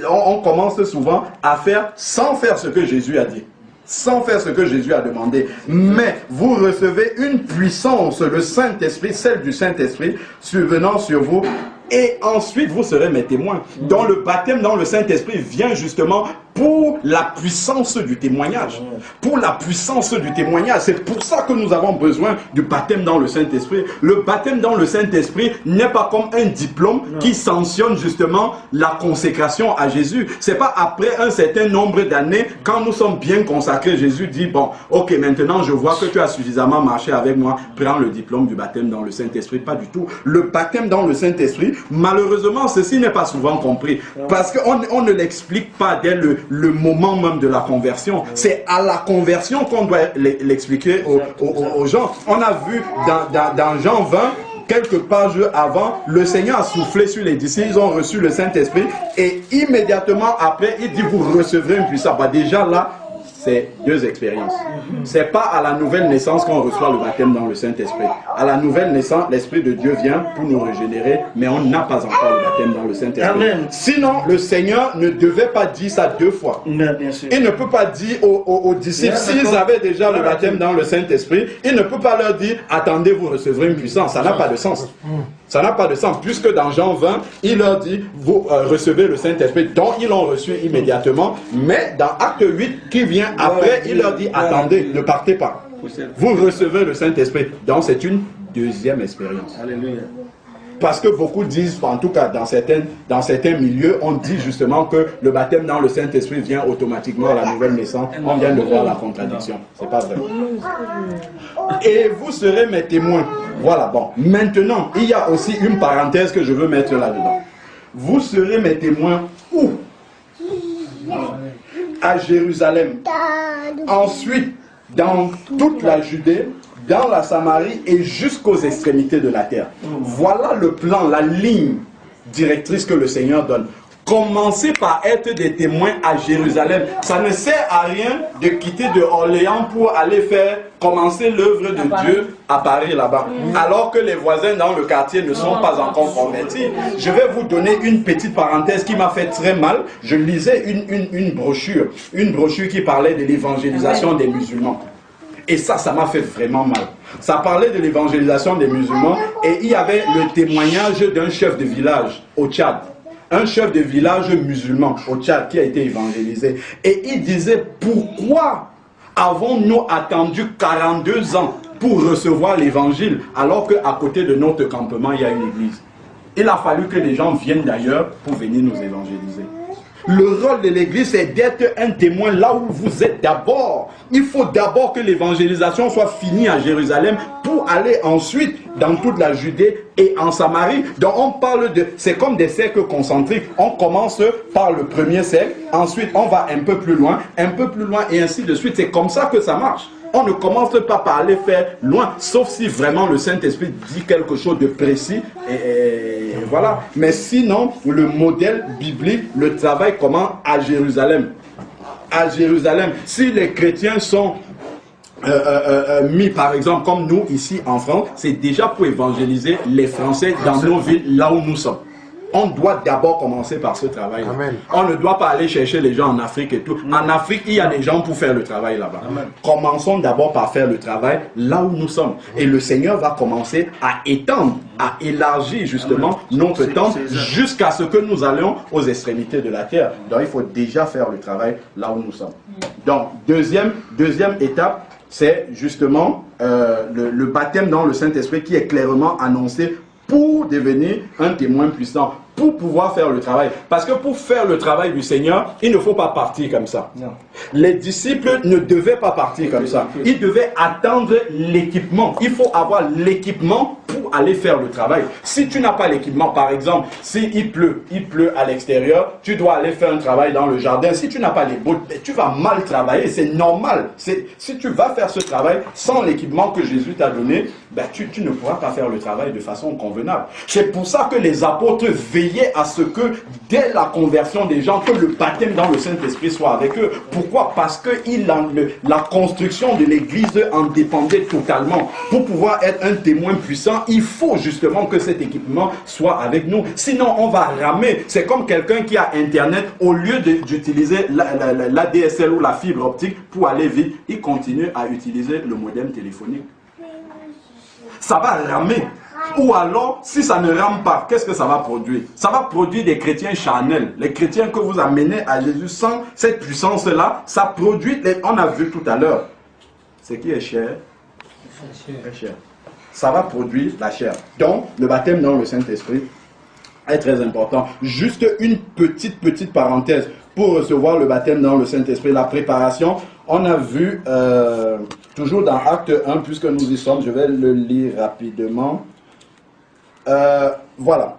Speaker 1: on commence souvent à faire sans faire ce que Jésus a dit, sans faire ce que Jésus a demandé. Mais vous recevez une puissance, le Saint-Esprit, celle du Saint-Esprit, survenant sur vous. Et ensuite, vous serez mes témoins. Donc le baptême dans le Saint-Esprit vient justement pour la puissance du témoignage. Pour la puissance du témoignage. C'est pour ça que nous avons besoin du baptême dans le Saint-Esprit. Le baptême dans le Saint-Esprit n'est pas comme un diplôme qui sanctionne justement la consécration à Jésus. C'est pas après un certain nombre d'années, quand nous sommes bien consacrés, Jésus dit, bon, ok, maintenant je vois que tu as suffisamment marché avec moi, prends le diplôme du baptême dans le Saint-Esprit. Pas du tout. Le baptême dans le Saint-Esprit, malheureusement, ceci n'est pas souvent compris. Parce qu'on ne l'explique pas dès le moment même de la conversion. C'est à la conversion qu'on doit l'expliquer aux gens. On a vu dans Jean 20, quelques pages avant, le Seigneur a soufflé sur les disciples, ils ont reçu le Saint-Esprit et immédiatement après, il dit vous recevrez une puissance. Bah, déjà là, c'est deux expériences. C'est pas à la nouvelle naissance qu'on reçoit le baptême dans le Saint-Esprit. À la nouvelle naissance, l'Esprit de Dieu vient pour nous régénérer, mais on n'a pas encore le baptême dans le Saint-Esprit. Sinon, le Seigneur ne devait pas dire ça deux fois. Il ne peut pas dire aux disciples, s'ils avaient déjà le baptême dans le Saint-Esprit, il ne peut pas leur dire, attendez, vous recevrez une puissance. Ça n'a pas de sens. Ça n'a pas de sens, puisque dans Jean 20, il leur dit, vous recevez le Saint-Esprit, dont ils l'ont reçu immédiatement, mais dans Acte 8, qui vient après, il leur dit, attendez, ne partez pas. Vous recevez le Saint-Esprit, donc c'est une deuxième expérience.
Speaker 2: Alléluia.
Speaker 1: Parce que beaucoup disent, en tout cas dans certains milieux, on dit justement que le baptême dans le Saint-Esprit vient automatiquement à la nouvelle naissance. On vient de voir la contradiction. C'est pas vrai. Et vous serez mes témoins. Voilà, bon. Maintenant, il y a aussi une parenthèse que je veux mettre là-dedans. Vous serez mes témoins où? À Jérusalem. Ensuite, dans toute la Judée, dans la Samarie et jusqu'aux extrémités de la terre. Voilà le plan, la ligne directrice que le Seigneur donne. Commencez par être des témoins à Jérusalem. Ça ne sert à rien de quitter de Orléans pour aller commencer l'œuvre de Dieu à Paris là-bas. Alors que les voisins dans le quartier ne sont pas encore convertis. Je vais vous donner une petite parenthèse qui m'a fait très mal. Je lisais une brochure qui parlait de l'évangélisation des musulmans. Et ça m'a fait vraiment mal. Ça parlait de l'évangélisation des musulmans et il y avait le témoignage d'un chef de village au Tchad. Un chef de village musulman au Tchad qui a été évangélisé. Et il disait, pourquoi avons-nous attendu 42 ans pour recevoir l'évangile alors qu'à côté de notre campement, il y a une église? Il a fallu que les gens viennent d'ailleurs pour venir nous évangéliser. Le rôle de l'église, c'est d'être un témoin là où vous êtes d'abord. Il faut d'abord que l'évangélisation soit finie à Jérusalem pour aller ensuite dans toute la Judée et en Samarie. Donc on parle de... C'est comme des cercles concentriques. On commence par le premier cercle, ensuite on va un peu plus loin et ainsi de suite. C'est comme ça que ça marche. On ne commence pas par aller faire loin, sauf si vraiment le Saint-Esprit dit quelque chose de précis. Et voilà. Mais sinon, le modèle biblique, le travail commence à Jérusalem. À Jérusalem. Si les chrétiens sont mis, par exemple, comme nous ici en France, c'est déjà pour évangéliser les Français dans nos villes, là où nous sommes. On doit d'abord commencer par ce travail. On ne doit pas aller chercher les gens en Afrique et tout. En Afrique, il y a des gens pour faire le travail là-bas. Commençons d'abord par faire le travail là où nous sommes. Et le Seigneur va commencer à étendre, à élargir justement notre temps jusqu'à ce que nous allions aux extrémités de la terre. Donc il faut déjà faire le travail là où nous sommes. Donc deuxième étape, c'est justement le baptême dans le Saint-Esprit qui est clairement annoncé pour devenir un témoin puissant, pour pouvoir faire le travail. Parce que pour faire le travail du Seigneur, il ne faut pas partir comme ça. Non. Les disciples ne devaient pas partir comme ça. Ils devaient attendre l'équipement. Il faut avoir l'équipement pour aller faire le travail. Si tu n'as pas l'équipement, par exemple, s'il pleut à l'extérieur, tu dois aller faire un travail dans le jardin. Si tu n'as pas les bottes, tu vas mal travailler. C'est normal. Si tu vas faire ce travail sans l'équipement que Jésus t'a donné, tu ne pourras pas faire le travail de façon convenable. C'est pour ça que les apôtres veillaient à ce que, dès la conversion des gens, que le baptême dans le Saint-Esprit soit avec eux. Pourquoi? Parce que la construction de l'Église en dépendait totalement. Pour pouvoir être un témoin puissant, il faut justement que cet équipement soit avec nous. Sinon, on va ramer. C'est comme quelqu'un qui a Internet, au lieu d'utiliser l'ADSL ou la fibre optique pour aller vite, il continue à utiliser le modem téléphonique. Ça va ramer. Ou alors, si ça ne rame pas, qu'est-ce que ça va produire? Ça va produire des chrétiens charnels. Les chrétiens que vous amenez à Jésus sans cette puissance-là, ça produit, on a vu tout à l'heure, ce qui est cher, est cher. Ça va produire la chair. Donc, le baptême dans le Saint-Esprit est très important. Juste une petite parenthèse. Pour recevoir le baptême dans le Saint-Esprit, la préparation, on a vu, toujours dans Acte 1, puisque nous y sommes, je vais le lire rapidement. Voilà.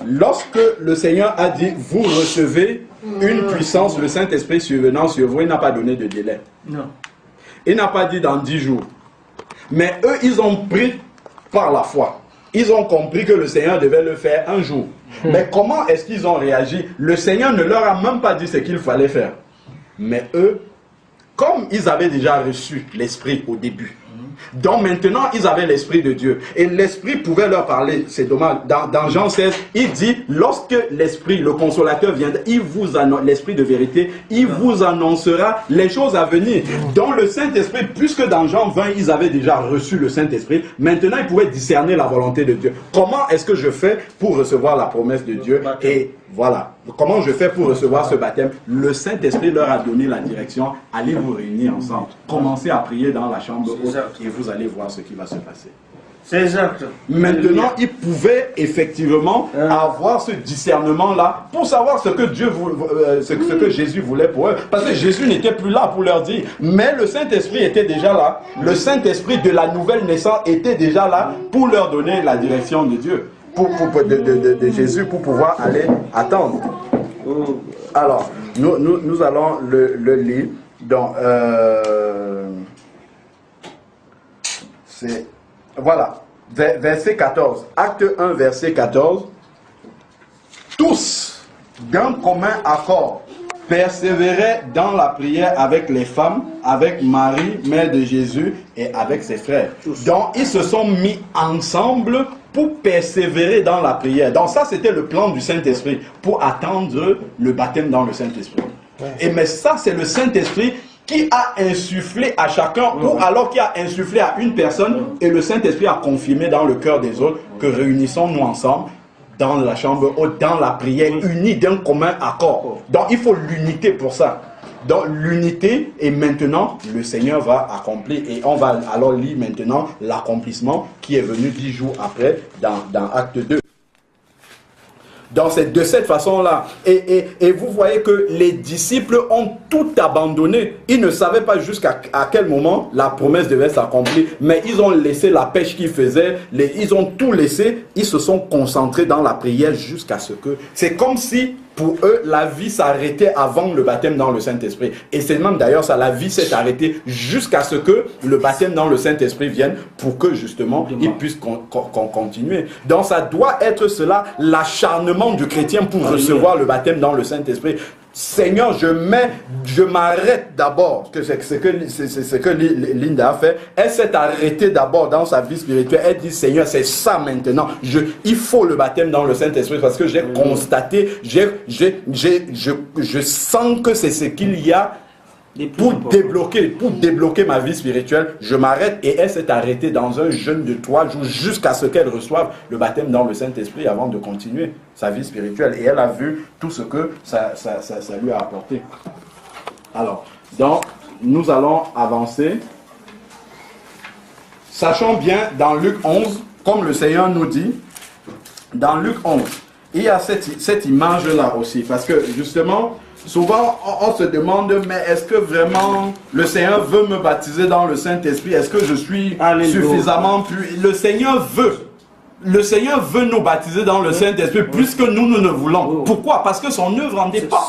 Speaker 1: Lorsque le Seigneur a dit, vous recevez une puissance, le Saint-Esprit survenant sur vous, il n'a pas donné de délai. Non. Il n'a pas dit dans 10 jours. Mais eux, ils ont pris par la foi. Ils ont compris que le Seigneur devait le faire un jour. Mais comment est-ce qu'ils ont réagi? Le Seigneur ne leur a même pas dit ce qu'il fallait faire. Mais eux, comme ils avaient déjà reçu l'Esprit au début, Donc maintenant, ils avaient l'Esprit de Dieu. Et l'Esprit pouvait leur parler. C'est dommage. Dans Jean 16, il dit, lorsque l'Esprit, le Consolateur viendra, l'Esprit de vérité, il vous annoncera les choses à venir. Dans le Saint-Esprit, puisque dans Jean 20, ils avaient déjà reçu le Saint-Esprit, maintenant ils pouvaient discerner la volonté de Dieu. Comment est-ce que je fais pour recevoir la promesse de Dieu? Et voilà. Comment je fais pour recevoir ce baptême? Le Saint-Esprit leur a donné la direction. Allez vous réunir ensemble. Commencez à prier dans la chambre haute et vous allez voir ce qui va se passer.
Speaker 2: C'est exact.
Speaker 1: Maintenant, ils pouvaient effectivement avoir ce discernement-là pour savoir ce que ce que Jésus voulait pour eux. Parce que Jésus n'était plus là pour leur dire. Mais le Saint-Esprit était déjà là. Le Saint-Esprit de la nouvelle naissance était déjà là pour leur donner la direction de Dieu. De Jésus pour pouvoir aller attendre. Alors, nous allons le lire dans voilà, verset 14. Acte 1, verset 14. Tous, d'un commun accord, persévéraient dans la prière avec les femmes, avec Marie, mère de Jésus, et avec ses frères. Donc, ils se sont mis ensemble pour persévérer dans la prière. Donc ça, c'était le plan du Saint-Esprit, pour attendre le baptême dans le Saint-Esprit. Et mais ça, c'est le Saint-Esprit qui a insufflé à chacun, ou alors qui a insufflé à une personne, et le Saint-Esprit a confirmé dans le cœur des autres que réunissons-nous ensemble dans la chambre haute, dans la prière, unis d'un commun accord. Donc il faut l'unité pour ça. Donc l'unité, et maintenant le Seigneur va accomplir, et on va alors lire maintenant l'accomplissement qui est venu 10 jours après dans Acte 2. Donc c'est de cette façon-là. Et vous voyez que les disciples ont tout abandonné. Ils ne savaient pas jusqu'à quel moment la promesse devait s'accomplir. Mais ils ont laissé la pêche qu'ils faisaient. Ils ont tout laissé. Ils se sont concentrés dans la prière jusqu'à ce que... C'est comme si pour eux, la vie s'arrêtait avant le baptême dans le Saint-Esprit. Et c'est même d'ailleurs ça, la vie s'est arrêtée jusqu'à ce que le baptême dans le Saint-Esprit vienne pour que justement ils puissent continuer. Donc ça doit être cela, l'acharnement du chrétien pour recevoir le baptême dans le Saint-Esprit. Seigneur, je m'arrête d'abord. C'est ce que Linda a fait. Elle s'est arrêtée d'abord dans sa vie spirituelle. Elle dit, Seigneur, c'est ça maintenant. Il faut le baptême dans le Saint-Esprit parce que j'ai constaté, je sens que c'est ce qu'il y a pour débloquer ma vie spirituelle. Je m'arrête, et elle s'est arrêtée dans un jeûne de 3 jours jusqu'à ce qu'elle reçoive le baptême dans le Saint-Esprit avant de continuer sa vie spirituelle. Et elle a vu tout ce que ça lui a apporté. Alors, donc, nous allons avancer. Sachons bien, dans Luc 11, comme le Seigneur nous dit, dans Luc 11, il y a cette image-là aussi, parce que justement, souvent, on se demande, mais est-ce que vraiment le Seigneur veut me baptiser dans le Saint-Esprit? Est-ce que je suis suffisamment plus... Le Seigneur veut. Le Seigneur veut nous baptiser dans le Saint-Esprit plus que nous ne voulons. Pourquoi? Parce que son œuvre en dépend.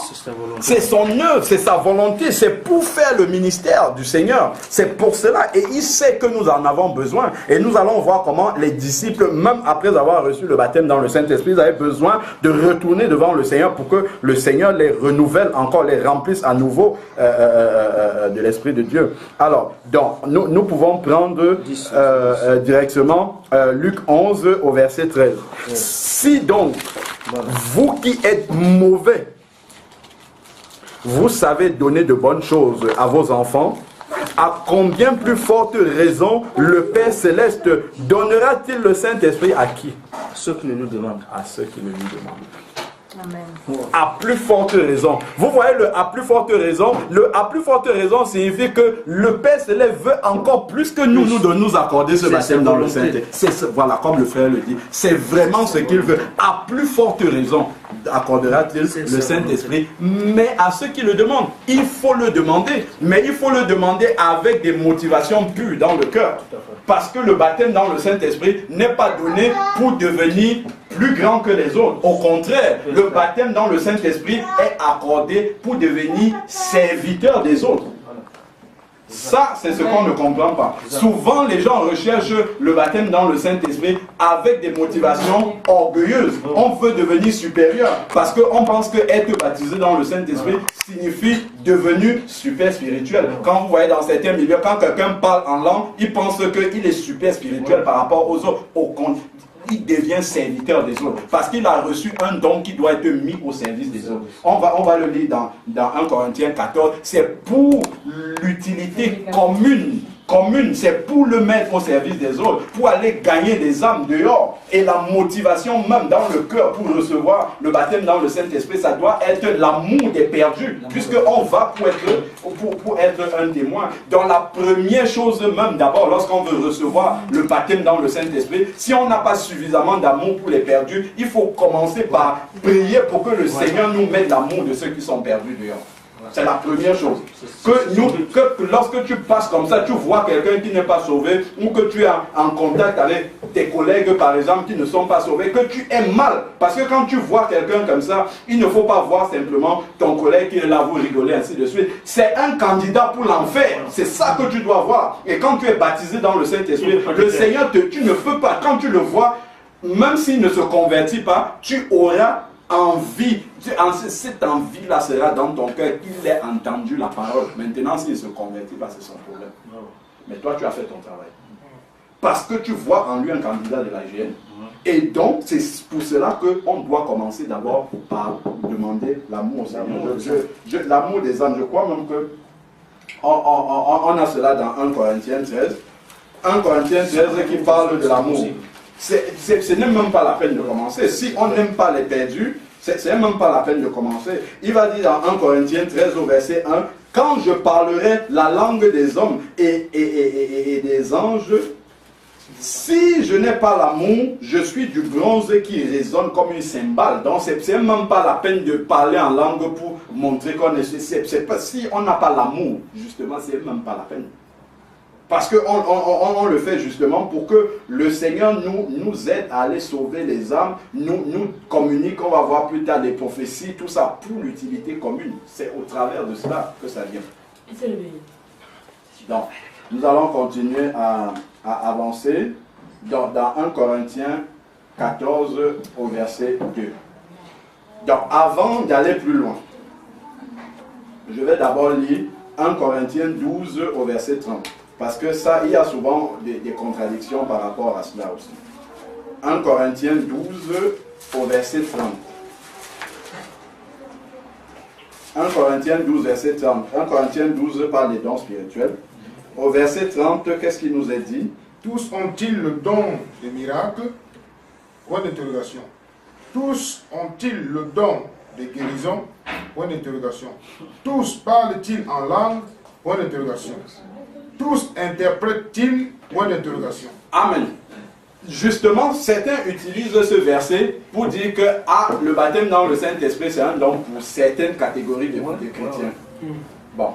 Speaker 1: C'est son œuvre, c'est sa volonté. C'est pour faire le ministère du Seigneur. C'est pour cela. Et il sait que nous en avons besoin. Et nous allons voir comment les disciples, même après avoir reçu le baptême dans le Saint-Esprit, ils avaient besoin de retourner devant le Seigneur pour que le Seigneur les renouvelle encore, les remplisse à nouveau de l'Esprit de Dieu. Alors, donc, nous pouvons prendre directement Luc 11 au verset 13. Si donc, vous qui êtes mauvais, vous savez donner de bonnes choses à vos enfants, à combien plus forte raison le Père Céleste donnera-t-il le Saint-Esprit à qui?
Speaker 2: À ceux qui le lui demandent.
Speaker 1: À ceux qui le lui demandent.
Speaker 3: Amen.
Speaker 1: À plus forte raison. Vous voyez le à plus forte raison. Le à plus forte raison signifie que le Père Céleste veut encore plus que nous de nous accorder ce baptême dans le Saint-Esprit. Voilà, comme le frère le dit. C'est vraiment ce qu'il veut. À plus forte raison accordera-t-il le Saint-Esprit. Mais à ceux qui le demandent, il faut le demander. Mais il faut le demander avec des motivations pures dans le cœur. Parce que le baptême dans le Saint-Esprit n'est pas donné pour devenir plus grand que les autres. Au contraire, le baptême dans le Saint-Esprit est accordé pour devenir serviteur des autres. Ça, c'est ce qu'on ne comprend pas. Souvent, les gens recherchent le baptême dans le Saint-Esprit avec des motivations orgueilleuses. On veut devenir supérieur parce qu'on pense que être baptisé dans le Saint-Esprit signifie devenu super spirituel. Quand vous voyez dans certains milieux, quand quelqu'un parle en langue, il pense qu'il est super spirituel par rapport aux autres. Au contraire, il devient serviteur des autres parce qu'il a reçu un don qui doit être mis au service des autres. On va le lire dans 1 Corinthiens 14. C'est pour l'utilité commune, c'est pour le mettre au service des autres, pour aller gagner des âmes dehors. Et la motivation même dans le cœur pour recevoir le baptême dans le Saint-Esprit, ça doit être l'amour des perdus, puisqu'on va pour être un témoin. Dans la première chose même, d'abord, lorsqu'on veut recevoir le baptême dans le Saint-Esprit, si on n'a pas suffisamment d'amour pour les perdus, il faut commencer par prier pour que le Seigneur nous mette l'amour de ceux qui sont perdus dehors. C'est la première chose. Que lorsque tu passes comme ça, tu vois quelqu'un qui n'est pas sauvé, ou que tu es en contact avec tes collègues, par exemple, qui ne sont pas sauvés, que tu aimes mal. Parce que quand tu vois quelqu'un comme ça, il ne faut pas voir simplement ton collègue qui est là, vous rigoler, ainsi de suite. C'est un candidat pour l'enfer. C'est ça que tu dois voir. Et quand tu es baptisé dans le Saint-Esprit, le Seigneur, tu ne peux pas, quand tu le vois, même s'il ne se convertit pas, tu auras envie, cette envie-là sera dans ton cœur qu'il ait entendu la parole. Maintenant, s'il ne se convertit pas, c'est son problème. Mais toi, tu as fait ton travail. Parce que tu vois en lui un candidat de la GN. Et donc, c'est pour cela qu'on doit commencer d'abord par demander l'amour au Seigneur. L'amour des âmes, je crois même que on a cela dans 1 Corinthiens 13. 1 Corinthiens 13 qui parle de l'amour. Ce n'est même pas la peine de commencer. Si on n'aime pas les perdus, ce n'est même pas la peine de commencer. Il va dire dans 1 Corinthiens 13 au verset 1, « Quand je parlerai la langue des hommes et des anges, si je n'ai pas l'amour, je suis du bronze qui résonne comme une cymbale. » Donc, ce n'est même pas la peine de parler en langue pour montrer qu'on est... Si on n'a pas l'amour, justement, ce n'est même pas la peine. Parce qu'on le fait justement pour que le Seigneur nous aide à aller sauver les âmes, nous communique, on va voir plus tard des prophéties, tout ça pour l'utilité commune. C'est au travers de cela que ça vient. Donc, nous allons continuer à avancer dans 1 Corinthiens 14 au verset 2. Donc, avant d'aller plus loin, je vais d'abord lire 1 Corinthiens 12 au verset 30. Parce que ça, il y a souvent des contradictions par rapport à cela aussi. 1 Corinthiens 12 au verset 30. 1 Corinthiens 12, verset 30. 1 Corinthiens 12 parle des dons spirituels. Au verset 30, qu'est-ce qu'il nous est dit?
Speaker 3: Tous ont-ils le don des miracles? Point d'interrogation. Tous ont-ils le don des guérisons? Point d'interrogation. Tous parlent-ils en langue? Point d'interrogation. Tous interprètent-ils? Point d'interrogation.
Speaker 1: Amen. Justement, certains utilisent ce verset pour dire que le baptême dans le Saint-Esprit, c'est un don pour certaines catégories de chrétiens. Bon,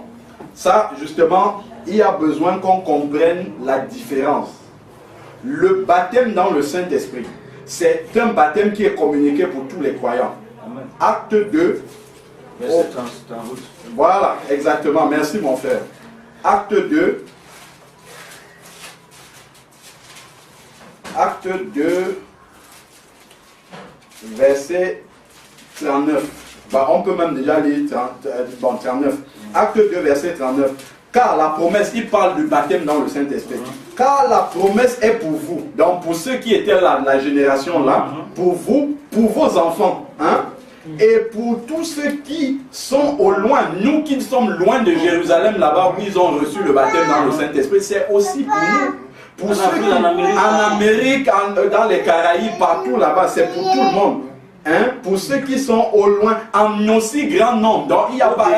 Speaker 1: ça, justement, il y a besoin qu'on comprenne la différence. Le baptême dans le Saint-Esprit, c'est un baptême qui est communiqué pour tous les croyants. Amen. Acte 2. Voilà, exactement. Merci, mon frère. Acte 2. Acte 2, verset 39. Bah, on peut même déjà lire 39. Acte 2, verset 39. Car la promesse, il parle du baptême dans le Saint-Esprit. Car la promesse est pour vous. Donc pour ceux qui étaient là, la génération là, pour vous, pour vos enfants. Hein? Et pour tous ceux qui sont au loin, nous qui sommes loin de Jérusalem là-bas, où ils ont reçu le baptême dans le Saint-Esprit, c'est aussi pour nous. Pour ceux qui, en Amérique, dans les Caraïbes, partout là-bas, c'est pour tout le monde. Hein? Pour ceux qui sont au loin, en aussi grand nombre. Donc il n'y a pas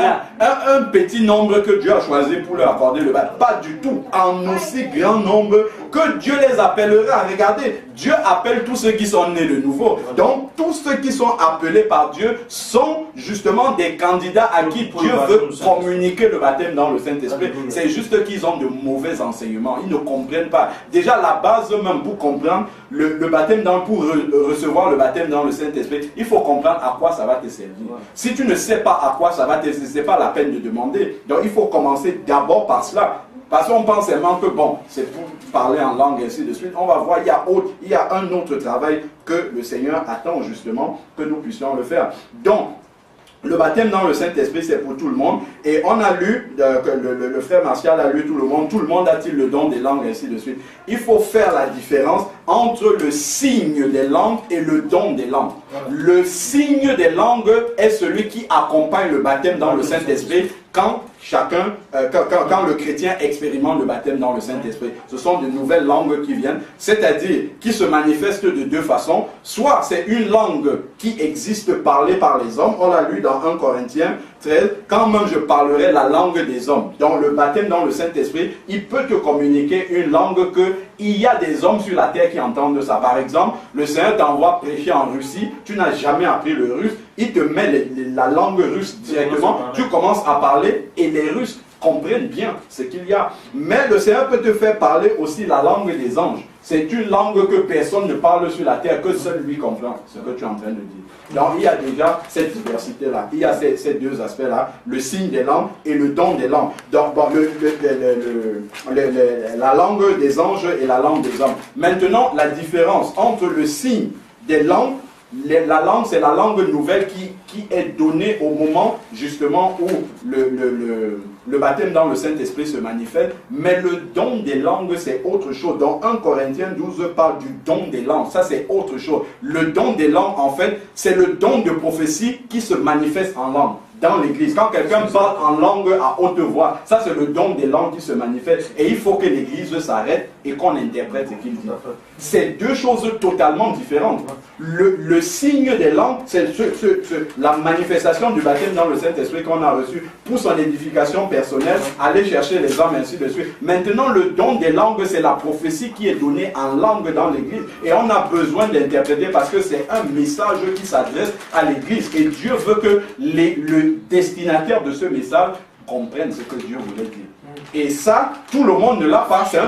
Speaker 1: un petit nombre que Dieu a choisi pour leur accorder le baptême. Pas du tout. En aussi grand nombre que Dieu les appellera. Regardez, Dieu appelle tous ceux qui sont nés de nouveau. Donc tous ceux qui sont appelés par Dieu sont justement des candidats à qui Dieu veut communiquer le baptême dans le Saint-Esprit. C'est juste qu'ils ont de mauvais enseignements. Ils ne comprennent pas. Déjà la base même pour comprendre le baptême pour recevoir le baptême dans le Saint-Esprit, il faut comprendre à quoi ça va te servir. Si tu ne sais pas à quoi ça va te servir, ce n'est pas la peine de demander. Donc il faut commencer d'abord par cela. Parce qu'on pense seulement que bon, c'est pour parler en langue et ainsi de suite. On va voir, il y a un autre travail que le Seigneur attend justement que nous puissions le faire. Donc, le baptême dans le Saint-Esprit, c'est pour tout le monde. Et on a lu, que le frère Martial a lu tout le monde a-t-il le don des langues, et ainsi de suite. Il faut faire la différence entre le signe des langues et le don des langues. Le signe des langues est celui qui accompagne le baptême dans le Saint-Esprit quand quand le chrétien expérimente le baptême dans le Saint-Esprit. Ce sont de nouvelles langues qui viennent, c'est-à-dire qui se manifestent de deux façons. Soit c'est une langue qui existe parlée par les hommes, on l'a lu dans 1 Corinthiens 13, quand même je parlerai la langue des hommes. Dans le baptême dans le Saint-Esprit, il peut te communiquer une langue que il y a des hommes sur la terre qui entendent ça. Par exemple, le Seigneur t'envoie prêcher en Russie, tu n'as jamais appris le russe, il te met la langue russe directement, tu commences à parler et les Russes comprennent bien ce qu'il y a. Mais le Seigneur peut te faire parler aussi la langue des anges. C'est une langue que personne ne parle sur la terre, que seul lui comprend ce que tu es en train de dire. Donc il y a déjà cette diversité-là, il y a ces deux aspects-là, le signe des langues et le don des langues. Donc bon, la langue des anges et la langue des hommes. Maintenant, la différence entre le signe des langues, la langue, c'est la langue nouvelle qui est donnée au moment justement où le baptême dans le Saint-Esprit se manifeste, mais le don des langues, c'est autre chose. Dans 1 Corinthiens 12 parle du don des langues, ça c'est autre chose. Le don des langues, en fait, c'est le don de prophétie qui se manifeste en langue dans l'église. Quand quelqu'un parle en langue à haute voix, ça c'est le don des langues qui se manifeste, et il faut que l'église s'arrête et qu'on interprète ce qu'il dit. C'est deux choses totalement différentes. Le signe des langues, c'est la manifestation du baptême dans le Saint-Esprit qu'on a reçu pour son édification personnelle, aller chercher les hommes, ainsi de suite. Maintenant, le don des langues, c'est la prophétie qui est donnée en langue dans l'église, et on a besoin d'interpréter parce que c'est un message qui s'adresse à l'église, et Dieu veut que le destinataire de ce message comprenne ce que Dieu voulait dire. Et ça, tout le monde ne l'a pas. C'est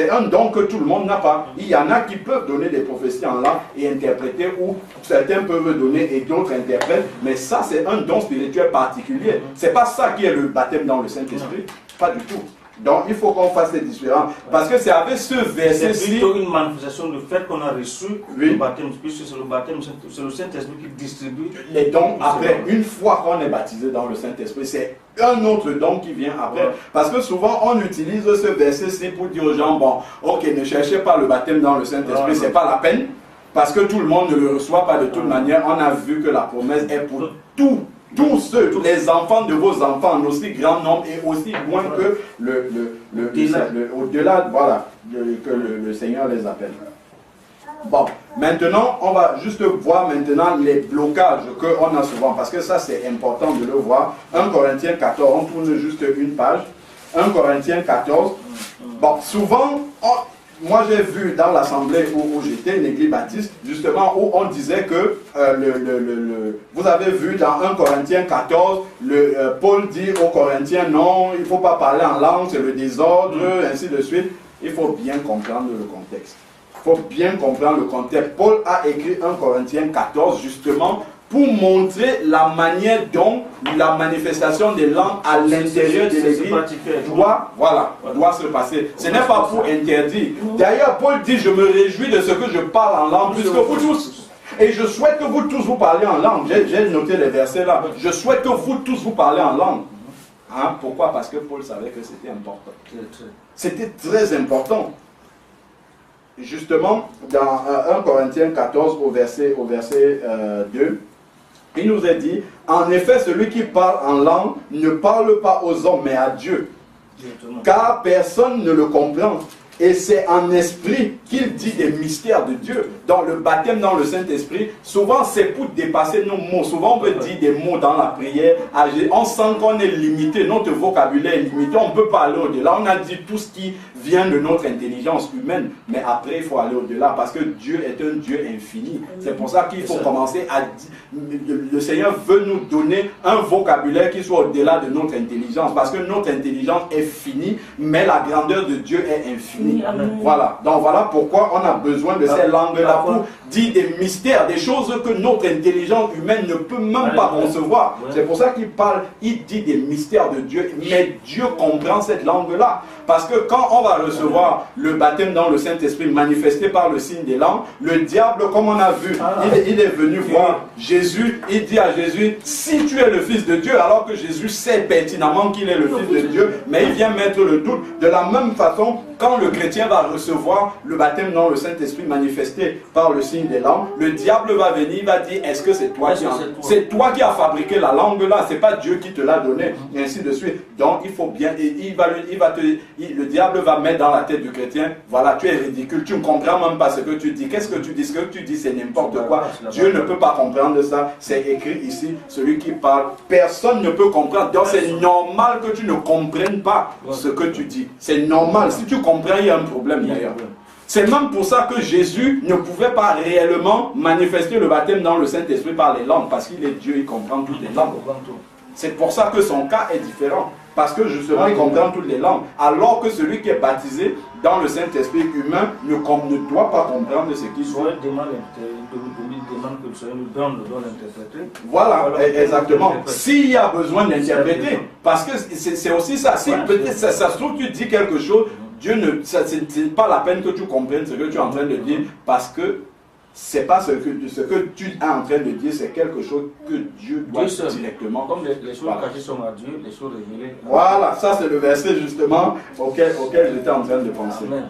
Speaker 1: un don que tout le monde n'a pas. Il y en a qui peuvent donner des prophéties en langue et interpréter, ou certains peuvent donner et d'autres interprètent, mais ça c'est un don spirituel particulier. C'est pas ça qui est le baptême dans le Saint-Esprit, pas du tout. Donc il faut qu'on fasse ces différences. Parce que c'est avec ce verset-ci.
Speaker 2: C'est plutôt une manifestation du fait qu'on a reçu le baptême, puisque c'est le baptême, c'est le Saint-Esprit qui distribue
Speaker 1: les dons après. Une fois qu'on est baptisé dans le Saint-Esprit, c'est un autre don qui vient après. Parce que souvent on utilise ce verset-ci pour dire aux gens, bon, ok, ne cherchez pas le baptême dans le Saint-Esprit, c'est pas la peine. Parce que tout le monde ne le reçoit pas de toute manière. On a vu que la promesse est pour tous ceux, les enfants de vos enfants, en aussi grand nombre et aussi loin que au-delà, voilà, que le Seigneur les appelle. Bon, maintenant, on va juste voir maintenant les blocages qu'on a souvent, parce que ça c'est important de le voir. 1 Corinthiens 14, on tourne juste une page. 1 Corinthiens 14. Bon, souvent, moi j'ai vu dans l'assemblée où j'étais, une église baptiste, justement où on disait que, vous avez vu dans 1 Corinthiens 14, Paul dit aux Corinthiens, non, il ne faut pas parler en langue, c'est le désordre, ainsi de suite. Il faut bien comprendre le contexte. Il faut bien comprendre le contexte. Paul a écrit 1 Corinthiens 14 justement pour montrer la manière dont la manifestation des langues à l'intérieur de l'église doit se passer. Ce n'est pas pour interdire. D'ailleurs, Paul dit, je me réjouis de ce que je parle en langue, puisque vous tous, et je souhaite que vous tous vous parlez en langue. J'ai noté les versets là. Je souhaite que vous tous vous parlez en langue. Hein? Pourquoi? Parce que Paul savait que c'était important. C'était très important. Justement, dans 1 Corinthiens 14 au verset 2, il nous est dit, en effet, celui qui parle en langue ne parle pas aux hommes, mais à Dieu. Car personne ne le comprend. Et c'est en esprit qu'il dit des mystères de Dieu. Dans le baptême dans le Saint-Esprit, souvent c'est pour dépasser nos mots. Souvent on veut dire des mots dans la prière. On sent qu'on est limité, notre vocabulaire est limité. On ne peut pas aller au-delà. On a dit tout ce qui vient de notre intelligence humaine. Mais après il faut aller au-delà parce que Dieu est un Dieu infini. C'est pour ça qu'il faut commencer à dire. Le Seigneur veut nous donner un vocabulaire qui soit au-delà de notre intelligence. Parce que notre intelligence est finie, mais la grandeur de Dieu est infinie. béni. Voilà. Donc voilà pourquoi on a besoin de ces langues-là pour dire des mystères, des choses que notre intelligence humaine ne peut même pas concevoir. C'est pour ça qu'il parle, il dit des mystères de Dieu, mais Dieu comprend cette langue-là. Parce que quand on va recevoir le baptême dans le Saint-Esprit manifesté par le signe des langues, le diable, comme on a vu, il est venu voir Jésus, il dit à Jésus, si tu es le Fils de Dieu, alors que Jésus sait pertinemment qu'il est le Fils de Dieu, mais il vient mettre le doute. De la même façon, quand le chrétien va recevoir le baptême dans le Saint-Esprit manifesté par le signe des langues, le diable va venir, il va dire, est-ce que c'est toi qui as fabriqué la langue là, c'est pas Dieu qui te l'a donné, et ainsi de suite. Donc il faut bien, le diable va mettre dans la tête du chrétien, voilà, tu es ridicule, tu ne comprends même pas ce que tu dis. Qu'est-ce que tu dis? Ce que tu dis, c'est n'importe quoi. Dieu ne peut pas comprendre ça. C'est écrit ici, celui qui parle, personne ne peut comprendre. Donc c'est normal que tu ne comprennes pas ce que tu dis. C'est normal. Si tu comprends, il y a un problème d'ailleurs. C'est même pour ça que Jésus ne pouvait pas réellement manifester le baptême dans le Saint-Esprit par les langues, parce qu'il est Dieu, il comprend toutes les langues. C'est pour ça que son cas est différent. Parce que justement, il comprend toutes les langues. Alors que celui qui est baptisé dans le Saint-Esprit humain ne doit pas comprendre ce qu'il dit. Voilà, exactement. S'il y a besoin d'interpréter, parce que c'est aussi ça. Si peut-être ça se trouve, tu dis quelque chose, Dieu ne, c'est pas la peine que tu comprennes ce que tu es en train de dire, parce que c'est pas ce que tu es en train de dire, c'est quelque chose que Dieu doit directement.
Speaker 2: Comme les choses cachées sont à Dieu, les choses révélées.
Speaker 1: Voilà, ça c'est le verset justement auquel j'étais en train de penser. Amen.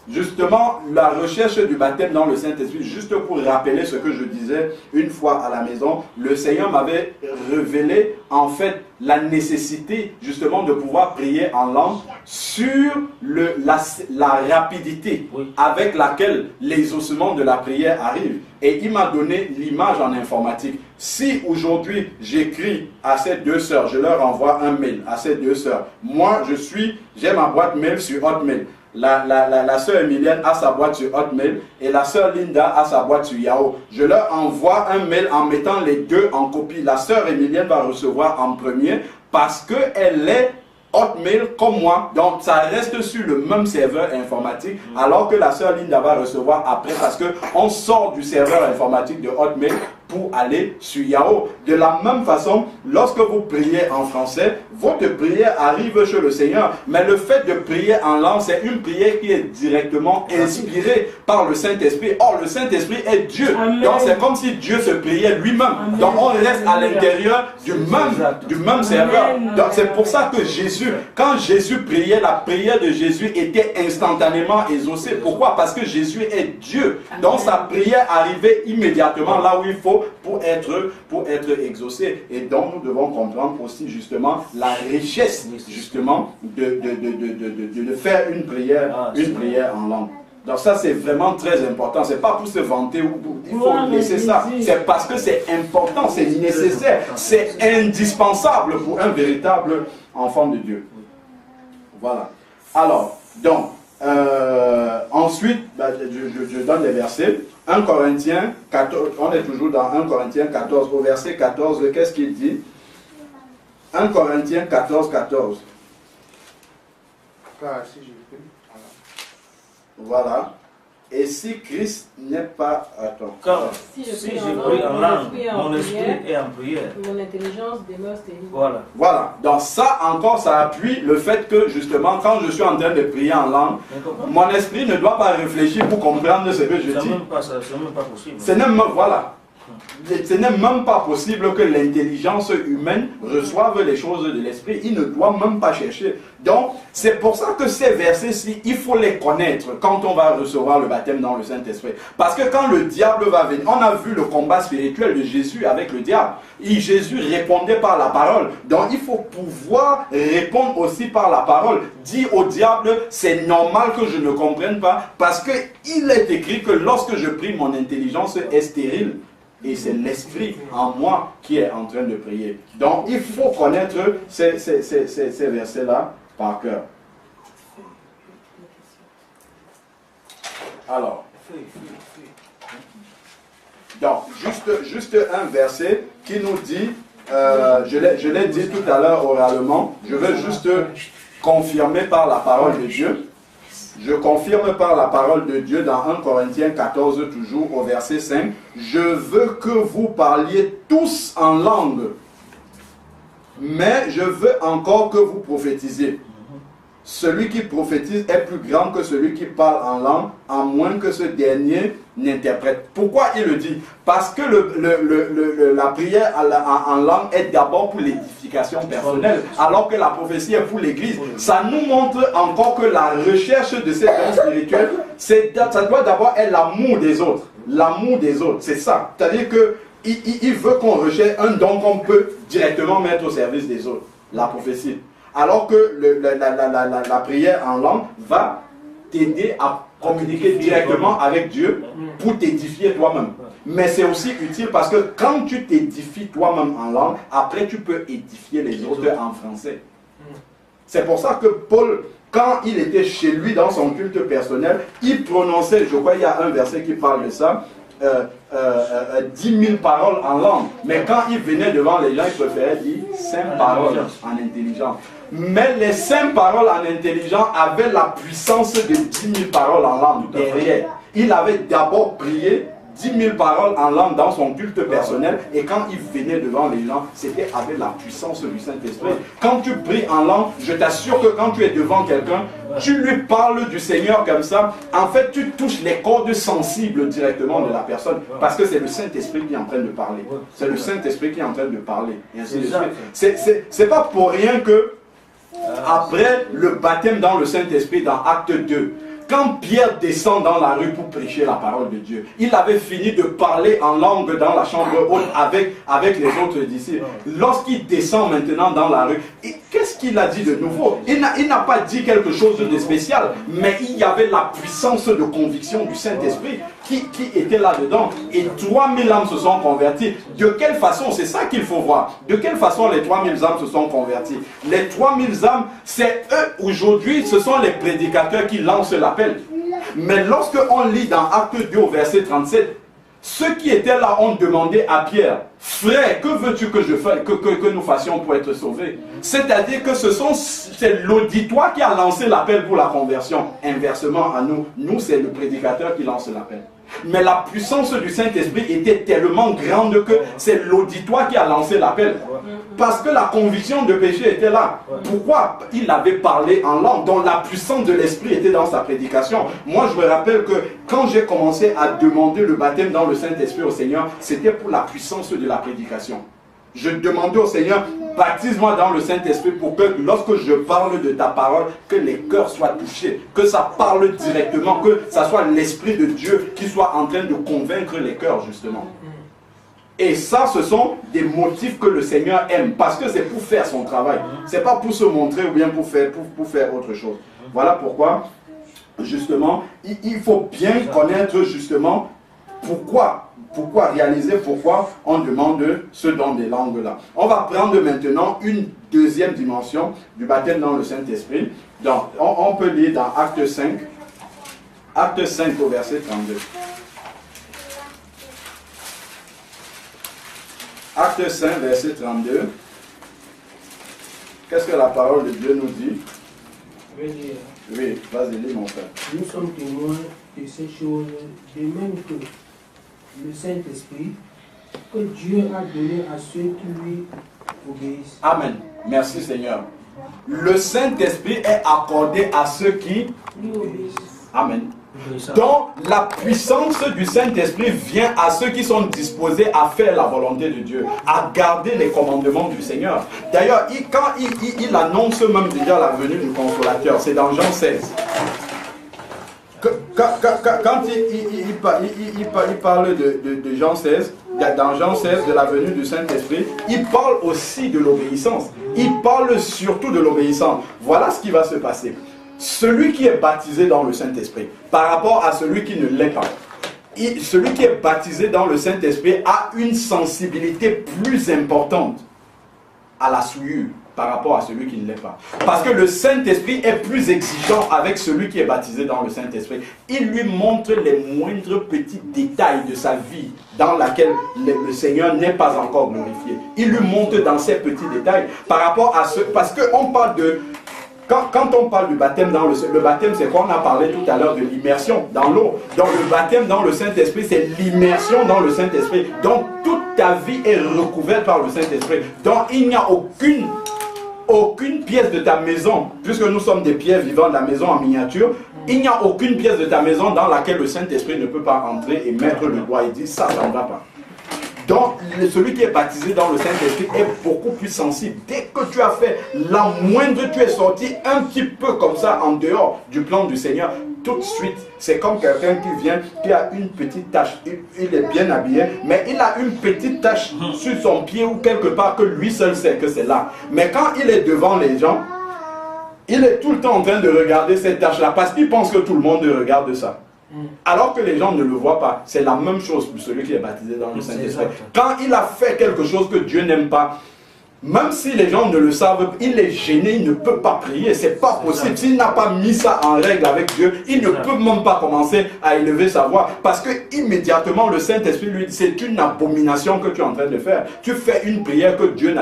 Speaker 1: Justement, la recherche du baptême dans le Saint-Esprit, juste pour rappeler ce que je disais une fois à la maison, le Seigneur m'avait révélé en fait la nécessité justement de pouvoir prier en langue sur la rapidité avec laquelle l'exaucement de la prière arrive. Et il m'a donné l'image en informatique. Si aujourd'hui j'écris à ces deux sœurs, je leur envoie un mail à ces deux sœurs. Moi, j'ai ma boîte mail sur Hotmail. La sœur Emilienne a sa boîte sur Hotmail et la sœur Linda a sa boîte sur Yahoo. Je leur envoie un mail en mettant les deux en copie. La sœur Emilienne va recevoir en premier parce qu'elle est Hotmail comme moi. Donc ça reste sur le même serveur informatique alors que la sœur Linda va recevoir après parce qu'on sort du serveur informatique de Hotmail pour aller sur Yahoo. De la même façon, lorsque vous priez en français, votre prière arrive chez le Seigneur. Mais le fait de prier en langue, c'est une prière qui est directement inspirée par le Saint-Esprit. Or, le Saint-Esprit est Dieu. Amen. Donc, c'est comme si Dieu se priait lui-même. Donc, on reste à l'intérieur du même serveur. Donc, c'est pour ça que Jésus, quand Jésus priait, la prière de Jésus était instantanément exaucée. Pourquoi? Parce que Jésus est Dieu. Donc, sa prière arrivait immédiatement là où il faut pour être exaucé. Et donc nous devons comprendre aussi justement la richesse justement de faire une prière en langue. Donc ça c'est vraiment très important. C'est pas pour se vanter ou il faut laisser ça. C'est parce que c'est important, c'est nécessaire, c'est indispensable pour un véritable enfant de Dieu. Voilà. Alors donc ensuite, je donne les versets. 1 Corinthiens 14, on est toujours dans 1 Corinthiens 14, au verset 14, qu'est-ce qu'il dit? 1 Corinthiens 14, 14. Voilà. Et si Christ n'est pas... Attends.
Speaker 2: Car si je prie en langue, mon esprit est en prière.
Speaker 4: Mon intelligence demeure stérile.
Speaker 1: Voilà. Donc ça encore, ça appuie le fait que justement, quand je suis en train de prier en langue, mon esprit ne doit pas réfléchir pour comprendre ce que je dis.
Speaker 2: C'est même pas possible.
Speaker 1: Ce n'est même pas possible que l'intelligence humaine reçoive les choses de l'esprit. Il ne doit même pas chercher. Donc, c'est pour ça que ces versets-ci, il faut les connaître quand on va recevoir le baptême dans le Saint-Esprit. Parce que quand le diable va venir, on a vu le combat spirituel de Jésus avec le diable. Et Jésus répondait par la parole. Donc, il faut pouvoir répondre aussi par la parole. Dire au diable, c'est normal que je ne comprenne pas. Parce qu'il est écrit que lorsque je prie, mon intelligence est stérile. Et c'est l'esprit en moi qui est en train de prier. Donc, il faut connaître ces versets-là par cœur. Alors, donc, juste un verset qui nous dit, je l'ai dit tout à l'heure oralement, je veux juste confirmer par la parole de Dieu. Je confirme par la parole de Dieu dans 1 Corinthiens 14, toujours au verset 5. Je veux que vous parliez tous en langue, mais je veux encore que vous prophétisiez. Celui qui prophétise est plus grand que celui qui parle en langue, à moins que ce dernier n'interprète. Pourquoi il le dit? Parce que la prière en langue est d'abord pour l'édification personnelle, alors que la prophétie est pour l'église. Ça nous montre encore que la recherche de ces dons spirituels, ça doit d'abord être l'amour des autres. L'amour des autres, c'est ça. C'est-à-dire qu'il veut qu'on recherche un don qu'on peut directement mettre au service des autres. La prophétie. Alors que la prière en langue va t'aider à communiquer directement avec Dieu pour t'édifier toi-même. Mais c'est aussi utile parce que quand tu t'édifies toi-même en langue, après tu peux édifier les autres en français. C'est pour ça que Paul, quand il était chez lui dans son culte personnel, il prononçait, je crois qu'il y a un verset qui parle de ça, 10 000 paroles en langue. Mais quand il venait devant les gens, il préférait dire 5 paroles en intelligence. Mais les 5 paroles en intelligence avaient la puissance de 10 000 paroles en langue derrière. Il avait d'abord prié 10 000 paroles en langue dans son culte personnel, et quand il venait devant les gens, c'était avec la puissance du Saint-Esprit. Quand tu pries en langue, je t'assure que quand tu es devant quelqu'un, tu lui parles du Seigneur comme ça, en fait tu touches les cordes sensibles directement de la personne, parce que c'est le Saint-Esprit qui est en train de parler. C'est le Saint-Esprit qui est en train de parler. Et ainsi de suite. C'est pas pour rien que après le baptême dans le Saint-Esprit, dans Acte 2, quand Pierre descend dans la rue pour prêcher la parole de Dieu, il avait fini de parler en langue dans la chambre haute avec les autres disciples. Lorsqu'il descend maintenant dans la rue, qu'est-ce qu'il a dit de nouveau? Il n'a pas dit quelque chose de spécial, mais il y avait la puissance de conviction du Saint-Esprit qui était là-dedans. Et 3000 âmes se sont converties. De quelle façon? C'est ça qu'il faut voir. De quelle façon les 3000 âmes se sont converties? Les 3000 âmes, c'est eux aujourd'hui, ce sont les prédicateurs qui lancent l'appel. Mais lorsque on lit dans Acte 2 au verset 37, ceux qui étaient là ont demandé à Pierre, frère, que veux-tu que que nous fassions pour être sauvés? C'est-à-dire que c'est l'auditoire qui a lancé l'appel pour la conversion. Inversement à nous c'est le prédicateur qui lance l'appel. Mais la puissance du Saint-Esprit était tellement grande que c'est l'auditoire qui a lancé l'appel. Parce que la conviction de péché était là. Pourquoi? Il avait parlé en langue, dont la puissance de l'Esprit était dans sa prédication. Moi, je me rappelle que quand j'ai commencé à demander le baptême dans le Saint-Esprit au Seigneur, c'était pour la puissance de la prédication. Je demandais au Seigneur, baptise-moi dans le Saint-Esprit pour que lorsque je parle de ta parole, que les cœurs soient touchés, que ça parle directement, que ça soit l'Esprit de Dieu qui soit en train de convaincre les cœurs justement. Et ça, ce sont des motifs que le Seigneur aime, parce que c'est pour faire son travail. Ce n'est pas pour se montrer ou bien pour faire autre chose. Voilà pourquoi, justement, il faut bien connaître justement pourquoi on demande ce don des langues-là. On va prendre maintenant une deuxième dimension du baptême dans le Saint-Esprit. Donc, on peut lire dans Acte 5 au verset 32. Acte 5, verset 32. Qu'est-ce que la parole de Dieu nous dit? Oui, vas-y, lis mon frère.
Speaker 5: Nous sommes témoins de ces choses, de même que le Saint-Esprit que Dieu a donné à ceux qui lui obéissent.
Speaker 1: Amen. Merci Seigneur. Le Saint-Esprit est accordé à ceux qui
Speaker 5: Lui obéissent.
Speaker 1: Amen. Donc la puissance du Saint-Esprit vient à ceux qui sont disposés à faire la volonté de Dieu, à garder les commandements du Seigneur. D'ailleurs, quand il annonce même déjà la venue du Consolateur, c'est dans Jean 16. Quand il parle de Jean 16, dans Jean 16 de la venue du Saint-Esprit, il parle aussi de l'obéissance. Il parle surtout de l'obéissance. Voilà ce qui va se passer. Celui qui est baptisé dans le Saint-Esprit, par rapport à celui qui ne l'est pas, celui qui est baptisé dans le Saint-Esprit a une sensibilité plus importante à la souillure par rapport à celui qui ne l'est pas. Parce que le Saint-Esprit est plus exigeant avec celui qui est baptisé dans le Saint-Esprit. Il lui montre les moindres petits détails de sa vie dans laquelle le Seigneur n'est pas encore glorifié. Il lui montre dans ces petits détails par rapport à ce... Parce qu'on parle de Quand on parle du baptême dans le baptême, c'est quoi? On a parlé tout à l'heure de l'immersion dans l'eau. Donc le baptême dans le Saint-Esprit, c'est l'immersion dans le Saint-Esprit. Donc toute ta vie est recouverte par le Saint-Esprit. Donc il n'y a aucune pièce de ta maison, puisque nous sommes des pierres vivantes de la maison en miniature, il n'y a aucune pièce de ta maison dans laquelle le Saint-Esprit ne peut pas entrer et mettre le doigt et dire ça ne va pas. Donc, celui qui est baptisé dans le Saint-Esprit est beaucoup plus sensible. Dès que tu as fait la moindre, tu es sorti un petit peu comme ça en dehors du plan du Seigneur, tout de suite, c'est comme quelqu'un qui vient, qui a une petite tache. Il est bien habillé, mais il a une petite tache sur son pied ou quelque part que lui seul sait que c'est là. Mais quand il est devant les gens, il est tout le temps en train de regarder cette tache-là parce qu'il pense que tout le monde regarde ça. Alors que les gens ne le voient pas. C'est la même chose pour celui qui est baptisé dans le Saint-Esprit. Quand il a fait quelque chose que Dieu n'aime pas, même si les gens ne le savent, il est gêné, il ne peut pas prier. C'est pas possible. S'il n'a pas mis ça en règle avec Dieu, il ne peut même pas commencer à élever sa voix. Parce que immédiatement le Saint-Esprit lui dit, c'est une abomination que tu es en train de faire. Tu fais une prière que Dieu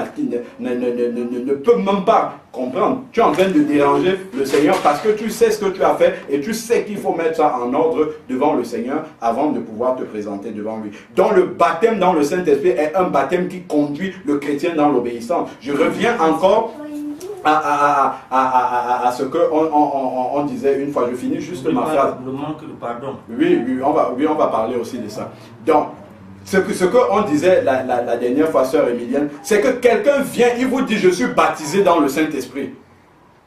Speaker 1: ne peut même pas comprendre. Tu es en train de déranger le Seigneur parce que tu sais ce que tu as fait et tu sais qu'il faut mettre ça en ordre devant le Seigneur avant de pouvoir te présenter devant lui. Donc le baptême dans le Saint-Esprit est un baptême qui conduit le chrétien dans l'obéissance. Je reviens encore à ce qu'on disait une fois. Je finis juste ma phrase.
Speaker 2: Le manque de pardon.
Speaker 1: Oui, on va parler aussi de ça. Donc, ce qu'on disait la dernière fois, sœur Emilienne, c'est que quelqu'un vient, il vous dit, je suis baptisé dans le Saint-Esprit.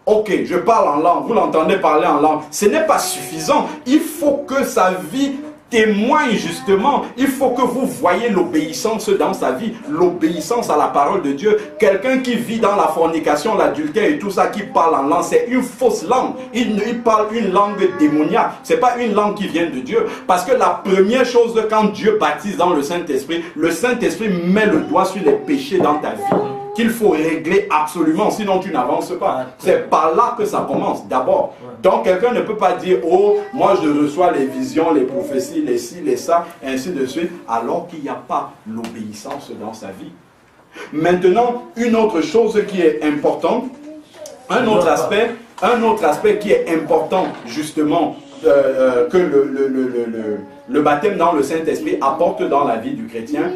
Speaker 1: Ok, je parle en langue, vous l'entendez parler en langue. Ce n'est pas suffisant. Il faut que sa vie témoigne justement. Il faut que vous voyez l'obéissance dans sa vie, l'obéissance à la parole de Dieu. Quelqu'un qui vit dans la fornication, l'adultère et tout ça, qui parle en langue, c'est une fausse langue. Il parle une langue démoniaque. C'est pas une langue qui vient de Dieu. Parce que la première chose, quand Dieu baptise dans le Saint-Esprit met le doigt sur les péchés dans ta vie, qu'il faut régler absolument, sinon tu n'avances pas. C'est par là que ça commence, d'abord. Donc quelqu'un ne peut pas dire, oh, moi je reçois les visions, les prophéties, les ci, les ça, ainsi de suite, alors qu'il n'y a pas l'obéissance dans sa vie. Maintenant, une autre chose qui est importante, un autre aspect qui est important, justement, que le baptême dans le Saint-Esprit apporte dans la vie du chrétien.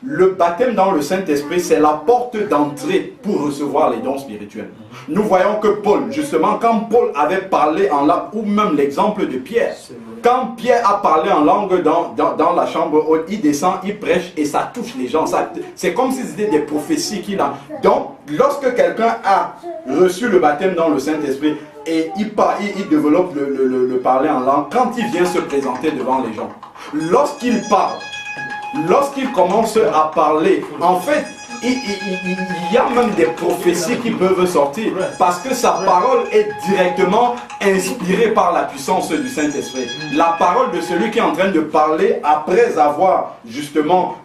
Speaker 1: Le baptême dans le Saint-Esprit, c'est la porte d'entrée pour recevoir les dons spirituels. Nous voyons que Paul, justement, quand Paul avait parlé en langue, ou même l'exemple de Pierre, quand Pierre a parlé en langue dans la chambre haute, il descend, il prêche et ça touche les gens. C'est comme si c'était des prophéties qu'il a. Donc, lorsque quelqu'un a reçu le baptême dans le Saint-Esprit et il développe le parler en langue, quand il vient se présenter devant les gens, lorsqu'il parle, lorsqu'il commence à parler, en fait, il y a même des prophéties qui peuvent sortir parce que sa parole est directement inspirée par la puissance du Saint-Esprit. La parole de celui qui est en train de parler après avoir justement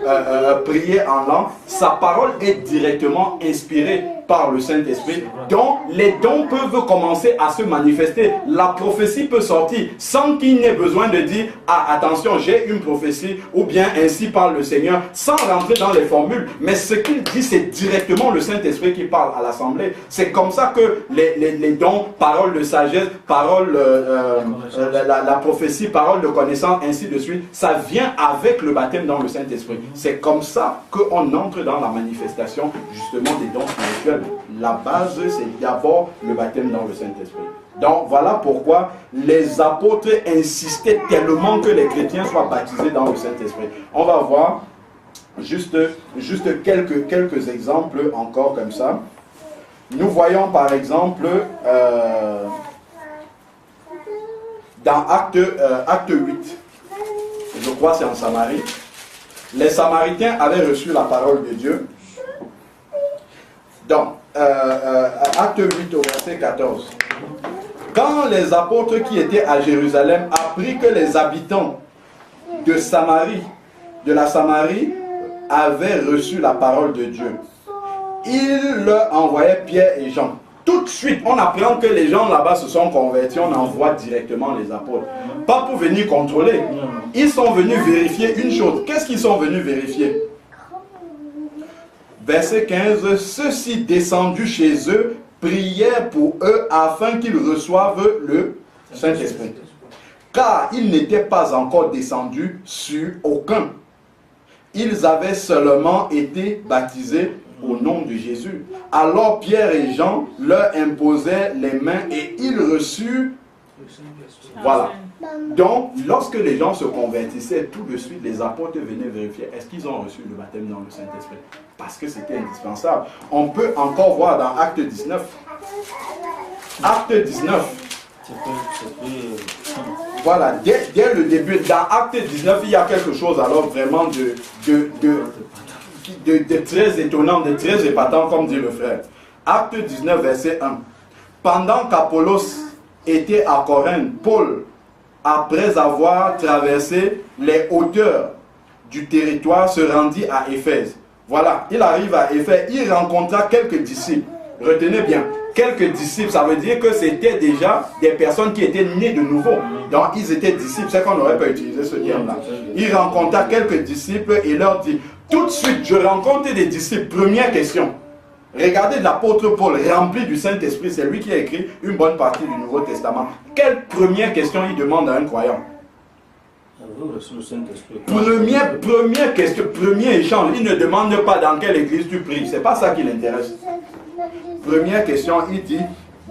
Speaker 1: prié en langue, sa parole est directement inspirée par le Saint-Esprit. Donc les dons peuvent commencer à se manifester. La prophétie peut sortir sans qu'il n'ait besoin de dire ah attention j'ai une prophétie ou bien ainsi parle le Seigneur, sans rentrer dans les formules. Mais ce qu'il dit c'est directement le Saint-Esprit qui parle à l'assemblée. C'est comme ça que les dons, parole de sagesse, parole la prophétie, parole de connaissance, ainsi de suite, ça vient avec le baptême dans le Saint-Esprit. C'est comme ça qu'on entre dans la manifestation justement des dons spirituels. La base, c'est d'abord le baptême dans le Saint-Esprit. Donc voilà pourquoi les apôtres insistaient tellement que les chrétiens soient baptisés dans le Saint-Esprit. On va voir juste quelques exemples encore comme ça. Nous voyons par exemple dans acte 8, je crois c'est en Samarie, les Samaritains avaient reçu la parole de Dieu. Donc, acte 8 au verset 14. Quand les apôtres qui étaient à Jérusalem apprirent que les habitants de la Samarie, avaient reçu la parole de Dieu, ils leur envoyaient Pierre et Jean. Tout de suite, on apprend que les gens là-bas se sont convertis, on envoie directement les apôtres. Pas pour venir contrôler. Ils sont venus vérifier une chose. Qu'est-ce qu'ils sont venus vérifier? Verset 15, ceux-ci descendus chez eux prièrent pour eux afin qu'ils reçoivent le Saint-Esprit. Car ils n'étaient pas encore descendus sur aucun. Ils avaient seulement été baptisés au nom de Jésus. Alors Pierre et Jean leur imposaient les mains et ils reçurent. Voilà. Donc, lorsque les gens se convertissaient, tout de suite, les apôtres venaient vérifier est-ce qu'ils ont reçu le baptême dans le Saint-Esprit. Parce que c'était indispensable. On peut encore voir dans Acte 19. Acte 19. Voilà, dès le début, dans Acte 19, il y a quelque chose alors vraiment de très étonnant, de très épatant, comme dit le frère. Acte 19, verset 1. Pendant qu'Apollos était à Corinthe, Paul, après avoir traversé les hauteurs du territoire, se rendit à Éphèse. Voilà, il arrive à Éphèse, il rencontra quelques disciples. Retenez bien, quelques disciples, ça veut dire que c'était déjà des personnes qui étaient nées de nouveau. Donc ils étaient disciples, c'est qu'on n'aurait pas utilisé ce terme-là. Il rencontra quelques disciples et leur dit, tout de suite, je rencontre des disciples. Première question. Regardez l'apôtre Paul, rempli du Saint-Esprit, c'est lui qui a écrit une bonne partie du Nouveau Testament. Quelle première question il demande à un croyant? Première question, premier échange. Il ne demande pas dans quelle église tu pries. C'est pas ça qui l'intéresse. Première question, il dit,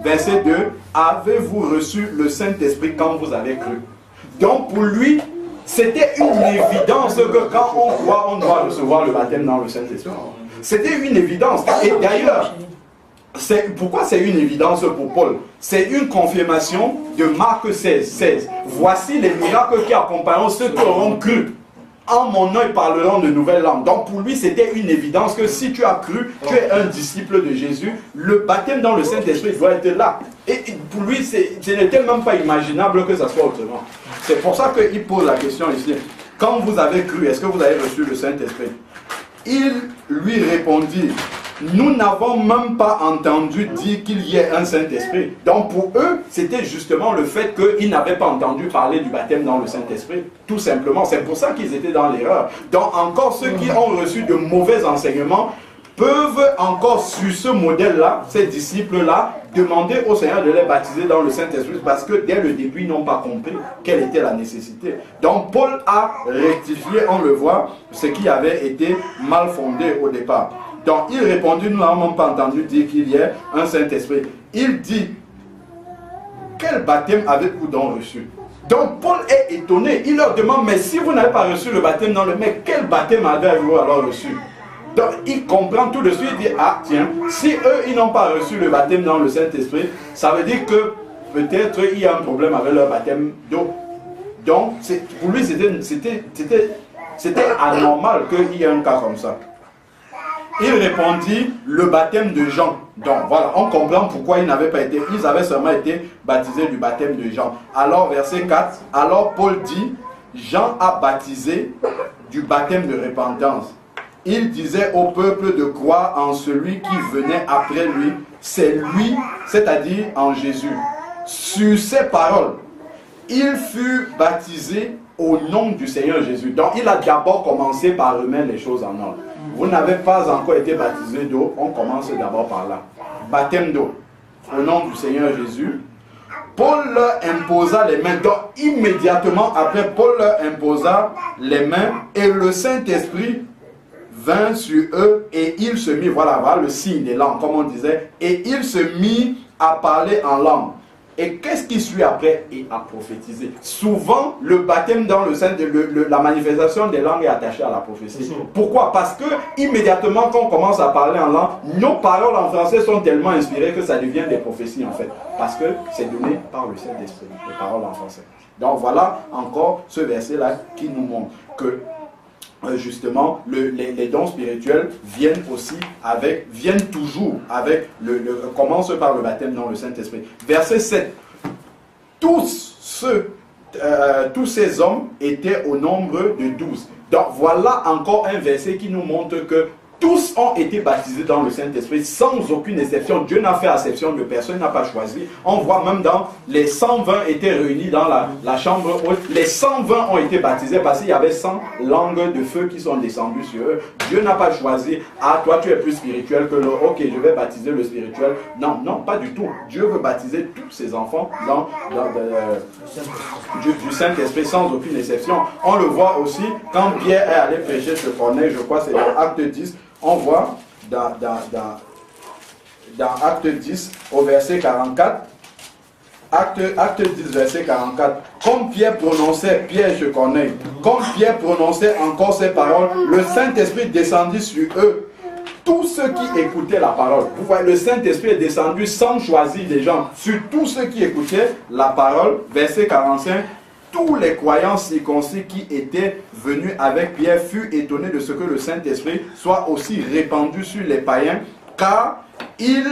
Speaker 1: verset 2, avez-vous reçu le Saint-Esprit quand vous avez cru? Donc pour lui, c'était une évidence que quand on croit, on doit recevoir le baptême dans le Saint-Esprit. C'était une évidence. Et d'ailleurs, pourquoi c'est une évidence pour Paul? C'est une confirmation de Marc 16. Voici les miracles qui accompagneront ceux qui auront cru. En mon nom, ils parleront de nouvelles langues. Donc pour lui, c'était une évidence que si tu as cru, tu es un disciple de Jésus, le baptême dans le Saint-Esprit doit être là. Et pour lui, ce n'était même pas imaginable que ça soit autrement. C'est pour ça qu'il pose la question ici. Quand vous avez cru, est-ce que vous avez reçu le Saint-Esprit? Il lui répondit, nous n'avons même pas entendu dire qu'il y ait un Saint-Esprit. Donc pour eux, c'était justement le fait qu'ils n'avaient pas entendu parler du baptême dans le Saint-Esprit. Tout simplement, c'est pour ça qu'ils étaient dans l'erreur. Donc encore ceux qui ont reçu de mauvais enseignements peuvent encore sur ce modèle-là, ces disciples-là, demander au Seigneur de les baptiser dans le Saint-Esprit parce que dès le début, ils n'ont pas compris quelle était la nécessité. Donc Paul a rectifié, on le voit, ce qui avait été mal fondé au départ. Donc il répondit, nous n'avons même pas entendu dire qu'il y ait un Saint-Esprit. Il dit, quel baptême avez-vous donc reçu? Donc Paul est étonné, il leur demande, mais si vous n'avez pas reçu le baptême dans le mais quel baptême avez-vous alors reçu? Donc il comprend tout de suite, il dit, ah tiens, si eux ils n'ont pas reçu le baptême dans le Saint-Esprit, ça veut dire que peut-être il y a un problème avec leur baptême d'eau. Donc pour lui c'était anormal qu'il y ait un cas comme ça. Il répondit, le baptême de Jean. Donc voilà, on comprend pourquoi ils avaient seulement été baptisés du baptême de Jean. Alors verset 4, alors Paul dit, Jean a baptisé du baptême de repentance. Il disait au peuple de croire en celui qui venait après lui, c'est lui, c'est-à-dire en Jésus. Sur ces paroles, il fut baptisé au nom du Seigneur Jésus. Donc il a d'abord commencé par remettre les choses en ordre. Vous n'avez pas encore été baptisé d'eau, on commence d'abord par là. Baptême d'eau, au nom du Seigneur Jésus. Paul leur imposa les mains. Donc immédiatement après, Paul leur imposa les mains et le Saint-Esprit vint sur eux et il se mit, voilà le signe des langues, comme on disait, et il se mit à parler en langue. Et qu'est-ce qui suit après? Et à prophétiser. Souvent, le baptême dans le sein, la manifestation des langues est attachée à la prophétie. Pourquoi? Parce que immédiatement, quand on commence à parler en langue, nos paroles en français sont tellement inspirées que ça devient des prophéties en fait. Parce que c'est donné par le Saint-Esprit, les paroles en français. Donc voilà encore ce verset-là qui nous montre que justement, les dons spirituels viennent toujours avec commence par le baptême dans le Saint-Esprit. Verset 7. Tous ces hommes étaient au nombre de 12. Donc voilà encore un verset qui nous montre que Tous ont été baptisés dans le Saint-Esprit sans aucune exception. Dieu n'a fait exception de personne, n'a pas choisi. On voit même dans les 120 étaient réunis dans la chambre haute. Les 120 ont été baptisés parce qu'il y avait 100 langues de feu qui sont descendues sur eux. Dieu n'a pas choisi, ah toi tu es plus spirituel que l'autre, ok je vais baptiser le spirituel. Non, non, pas du tout. Dieu veut baptiser tous ses enfants du Saint-Esprit sans aucune exception. On le voit aussi quand Pierre est allé prêcher ce Corneille, je crois c'est dans Acte 10. On voit dans Acte 10 au verset 44, Acte 10 verset 44, comme Pierre prononçait, Pierre je connais, comme Pierre prononçait encore ces paroles, le Saint-Esprit descendit sur eux, tous ceux qui écoutaient la parole. Vous voyez, le Saint-Esprit est descendu sans choisir des gens, sur tous ceux qui écoutaient la parole, verset 45, tous les croyants circoncis qui étaient venus avec Pierre furent étonnés de ce que le Saint-Esprit soit aussi répandu sur les païens, car ils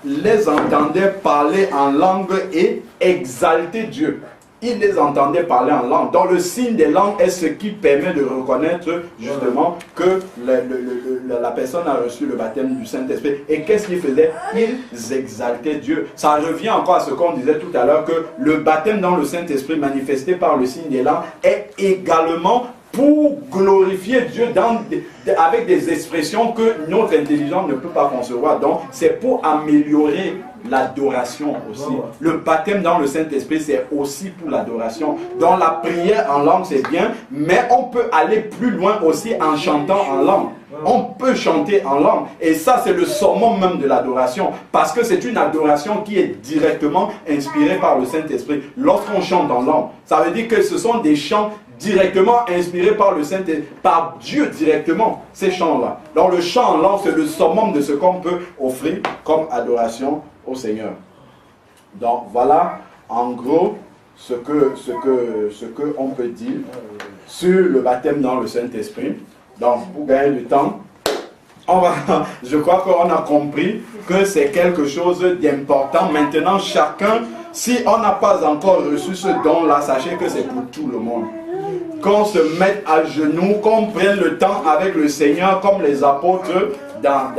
Speaker 1: les entendaient parler en langue et exalter Dieu. Ils les entendaient parler en langue. Donc le signe des langues est ce qui permet de reconnaître justement que la personne a reçu le baptême du Saint-Esprit. Et qu'est-ce qu'ils faisaient? Ils exaltaient Dieu. Ça revient encore à ce qu'on disait tout à l'heure, que le baptême dans le Saint-Esprit manifesté par le signe des langues est également pour glorifier Dieu avec des expressions que notre intelligence ne peut pas concevoir. Donc c'est pour améliorer l'adoration aussi. Le baptême dans le Saint-Esprit, c'est aussi pour l'adoration. Dans la prière en langue, c'est bien, mais on peut aller plus loin aussi en chantant en langue. On peut chanter en langue. Et ça, c'est le summum même de l'adoration. Parce que c'est une adoration qui est directement inspirée par le Saint-Esprit. Lorsqu'on chante en langue, ça veut dire que ce sont des chants directement inspirés par le Saint-Esprit, par Dieu directement, ces chants-là. Donc le chant en langue, c'est le summum de ce qu'on peut offrir comme adoration au Seigneur. Donc voilà en gros ce que on peut dire sur le baptême dans le Saint-Esprit. Donc pour gagner du temps, je crois qu'on a compris que c'est quelque chose d'important. Maintenant chacun, si on n'a pas encore reçu ce don-là, sachez que c'est pour tout le monde. Qu'on se mette à genoux, qu'on prenne le temps avec le Seigneur comme les apôtres dans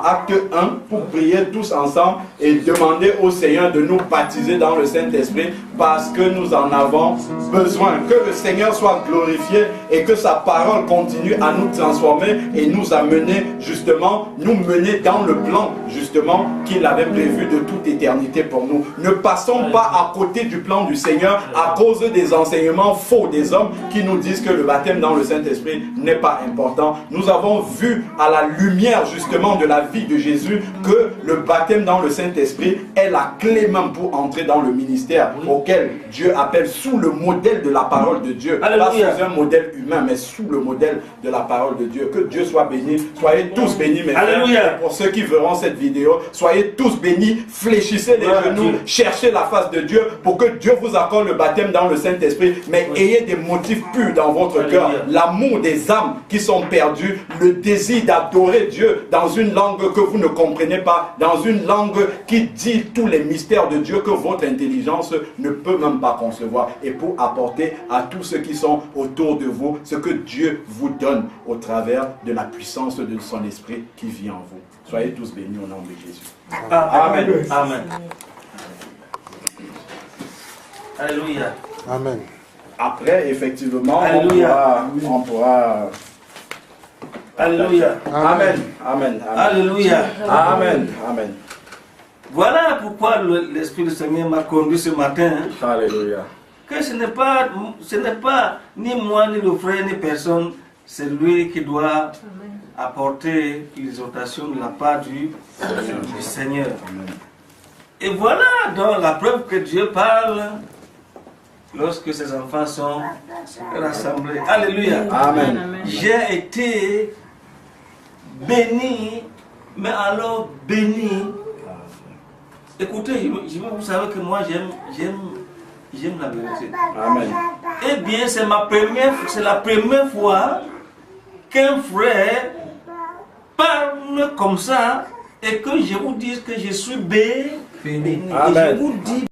Speaker 1: Acte 1 pour prier tous ensemble et demander au Seigneur de nous baptiser dans le Saint-Esprit parce que nous en avons besoin. Que le Seigneur soit glorifié et que sa parole continue à nous transformer et nous amener justement, nous mener dans le plan justement qu'il avait prévu de toute éternité pour nous. Ne passons pas à côté du plan du Seigneur à cause des enseignements faux des hommes qui nous disent que le baptême dans le Saint-Esprit n'est pas important. Nous avons vu à la lumière justement de la vie de Jésus que le baptême dans le Saint-Esprit est la clé même pour entrer dans le ministère auquel Dieu appelle sous le modèle de la parole de Dieu. Pas sous un modèle humain, mais sous le modèle de la parole de Dieu. Que Dieu soit béni. Soyez tous bénis, mes frères. Pour ceux qui verront cette vidéo, soyez tous bénis. Fléchissez les genoux. Cherchez la face de Dieu pour que Dieu vous accorde le baptême dans le Saint-Esprit. Mais ayez des motifs purs dans votre cœur. L'amour des âmes qui sont perdues. Le désir d'adorer Dieu dans une langue que vous ne comprenez pas. Dans une langue qui dit tous les mystères de Dieu que votre intelligence ne peut même pas concevoir. Et pour apporter à tous ceux qui sont autour de vous ce que Dieu vous donne au travers de la puissance de son esprit qui vit en vous. Soyez tous bénis au nom de Jésus. Amen.
Speaker 2: Amen. Alléluia.
Speaker 3: Amen.
Speaker 1: Après, effectivement, on pourra
Speaker 2: Alléluia.
Speaker 1: Amen. Amen.
Speaker 2: Alléluia.
Speaker 1: Amen. Amen.
Speaker 2: Voilà pourquoi l'Esprit du Seigneur m'a conduit ce matin.
Speaker 1: Alléluia.
Speaker 2: Que ce n'est pas ni moi, ni le frère, ni personne, c'est lui qui doit apporter l'exhortation de la part du Seigneur.
Speaker 1: Amen.
Speaker 2: Et voilà donc la preuve que Dieu parle lorsque ses enfants sont rassemblés. Alléluia.
Speaker 1: Amen.
Speaker 2: J'ai été béni, mais alors béni. Écoutez, vous savez que moi j'aime la vérité.
Speaker 1: Amen.
Speaker 2: Eh bien, c'est la première fois qu'un frère parle comme ça et que je vous dise que je suis béni.
Speaker 1: Amen.
Speaker 2: Et je vous dis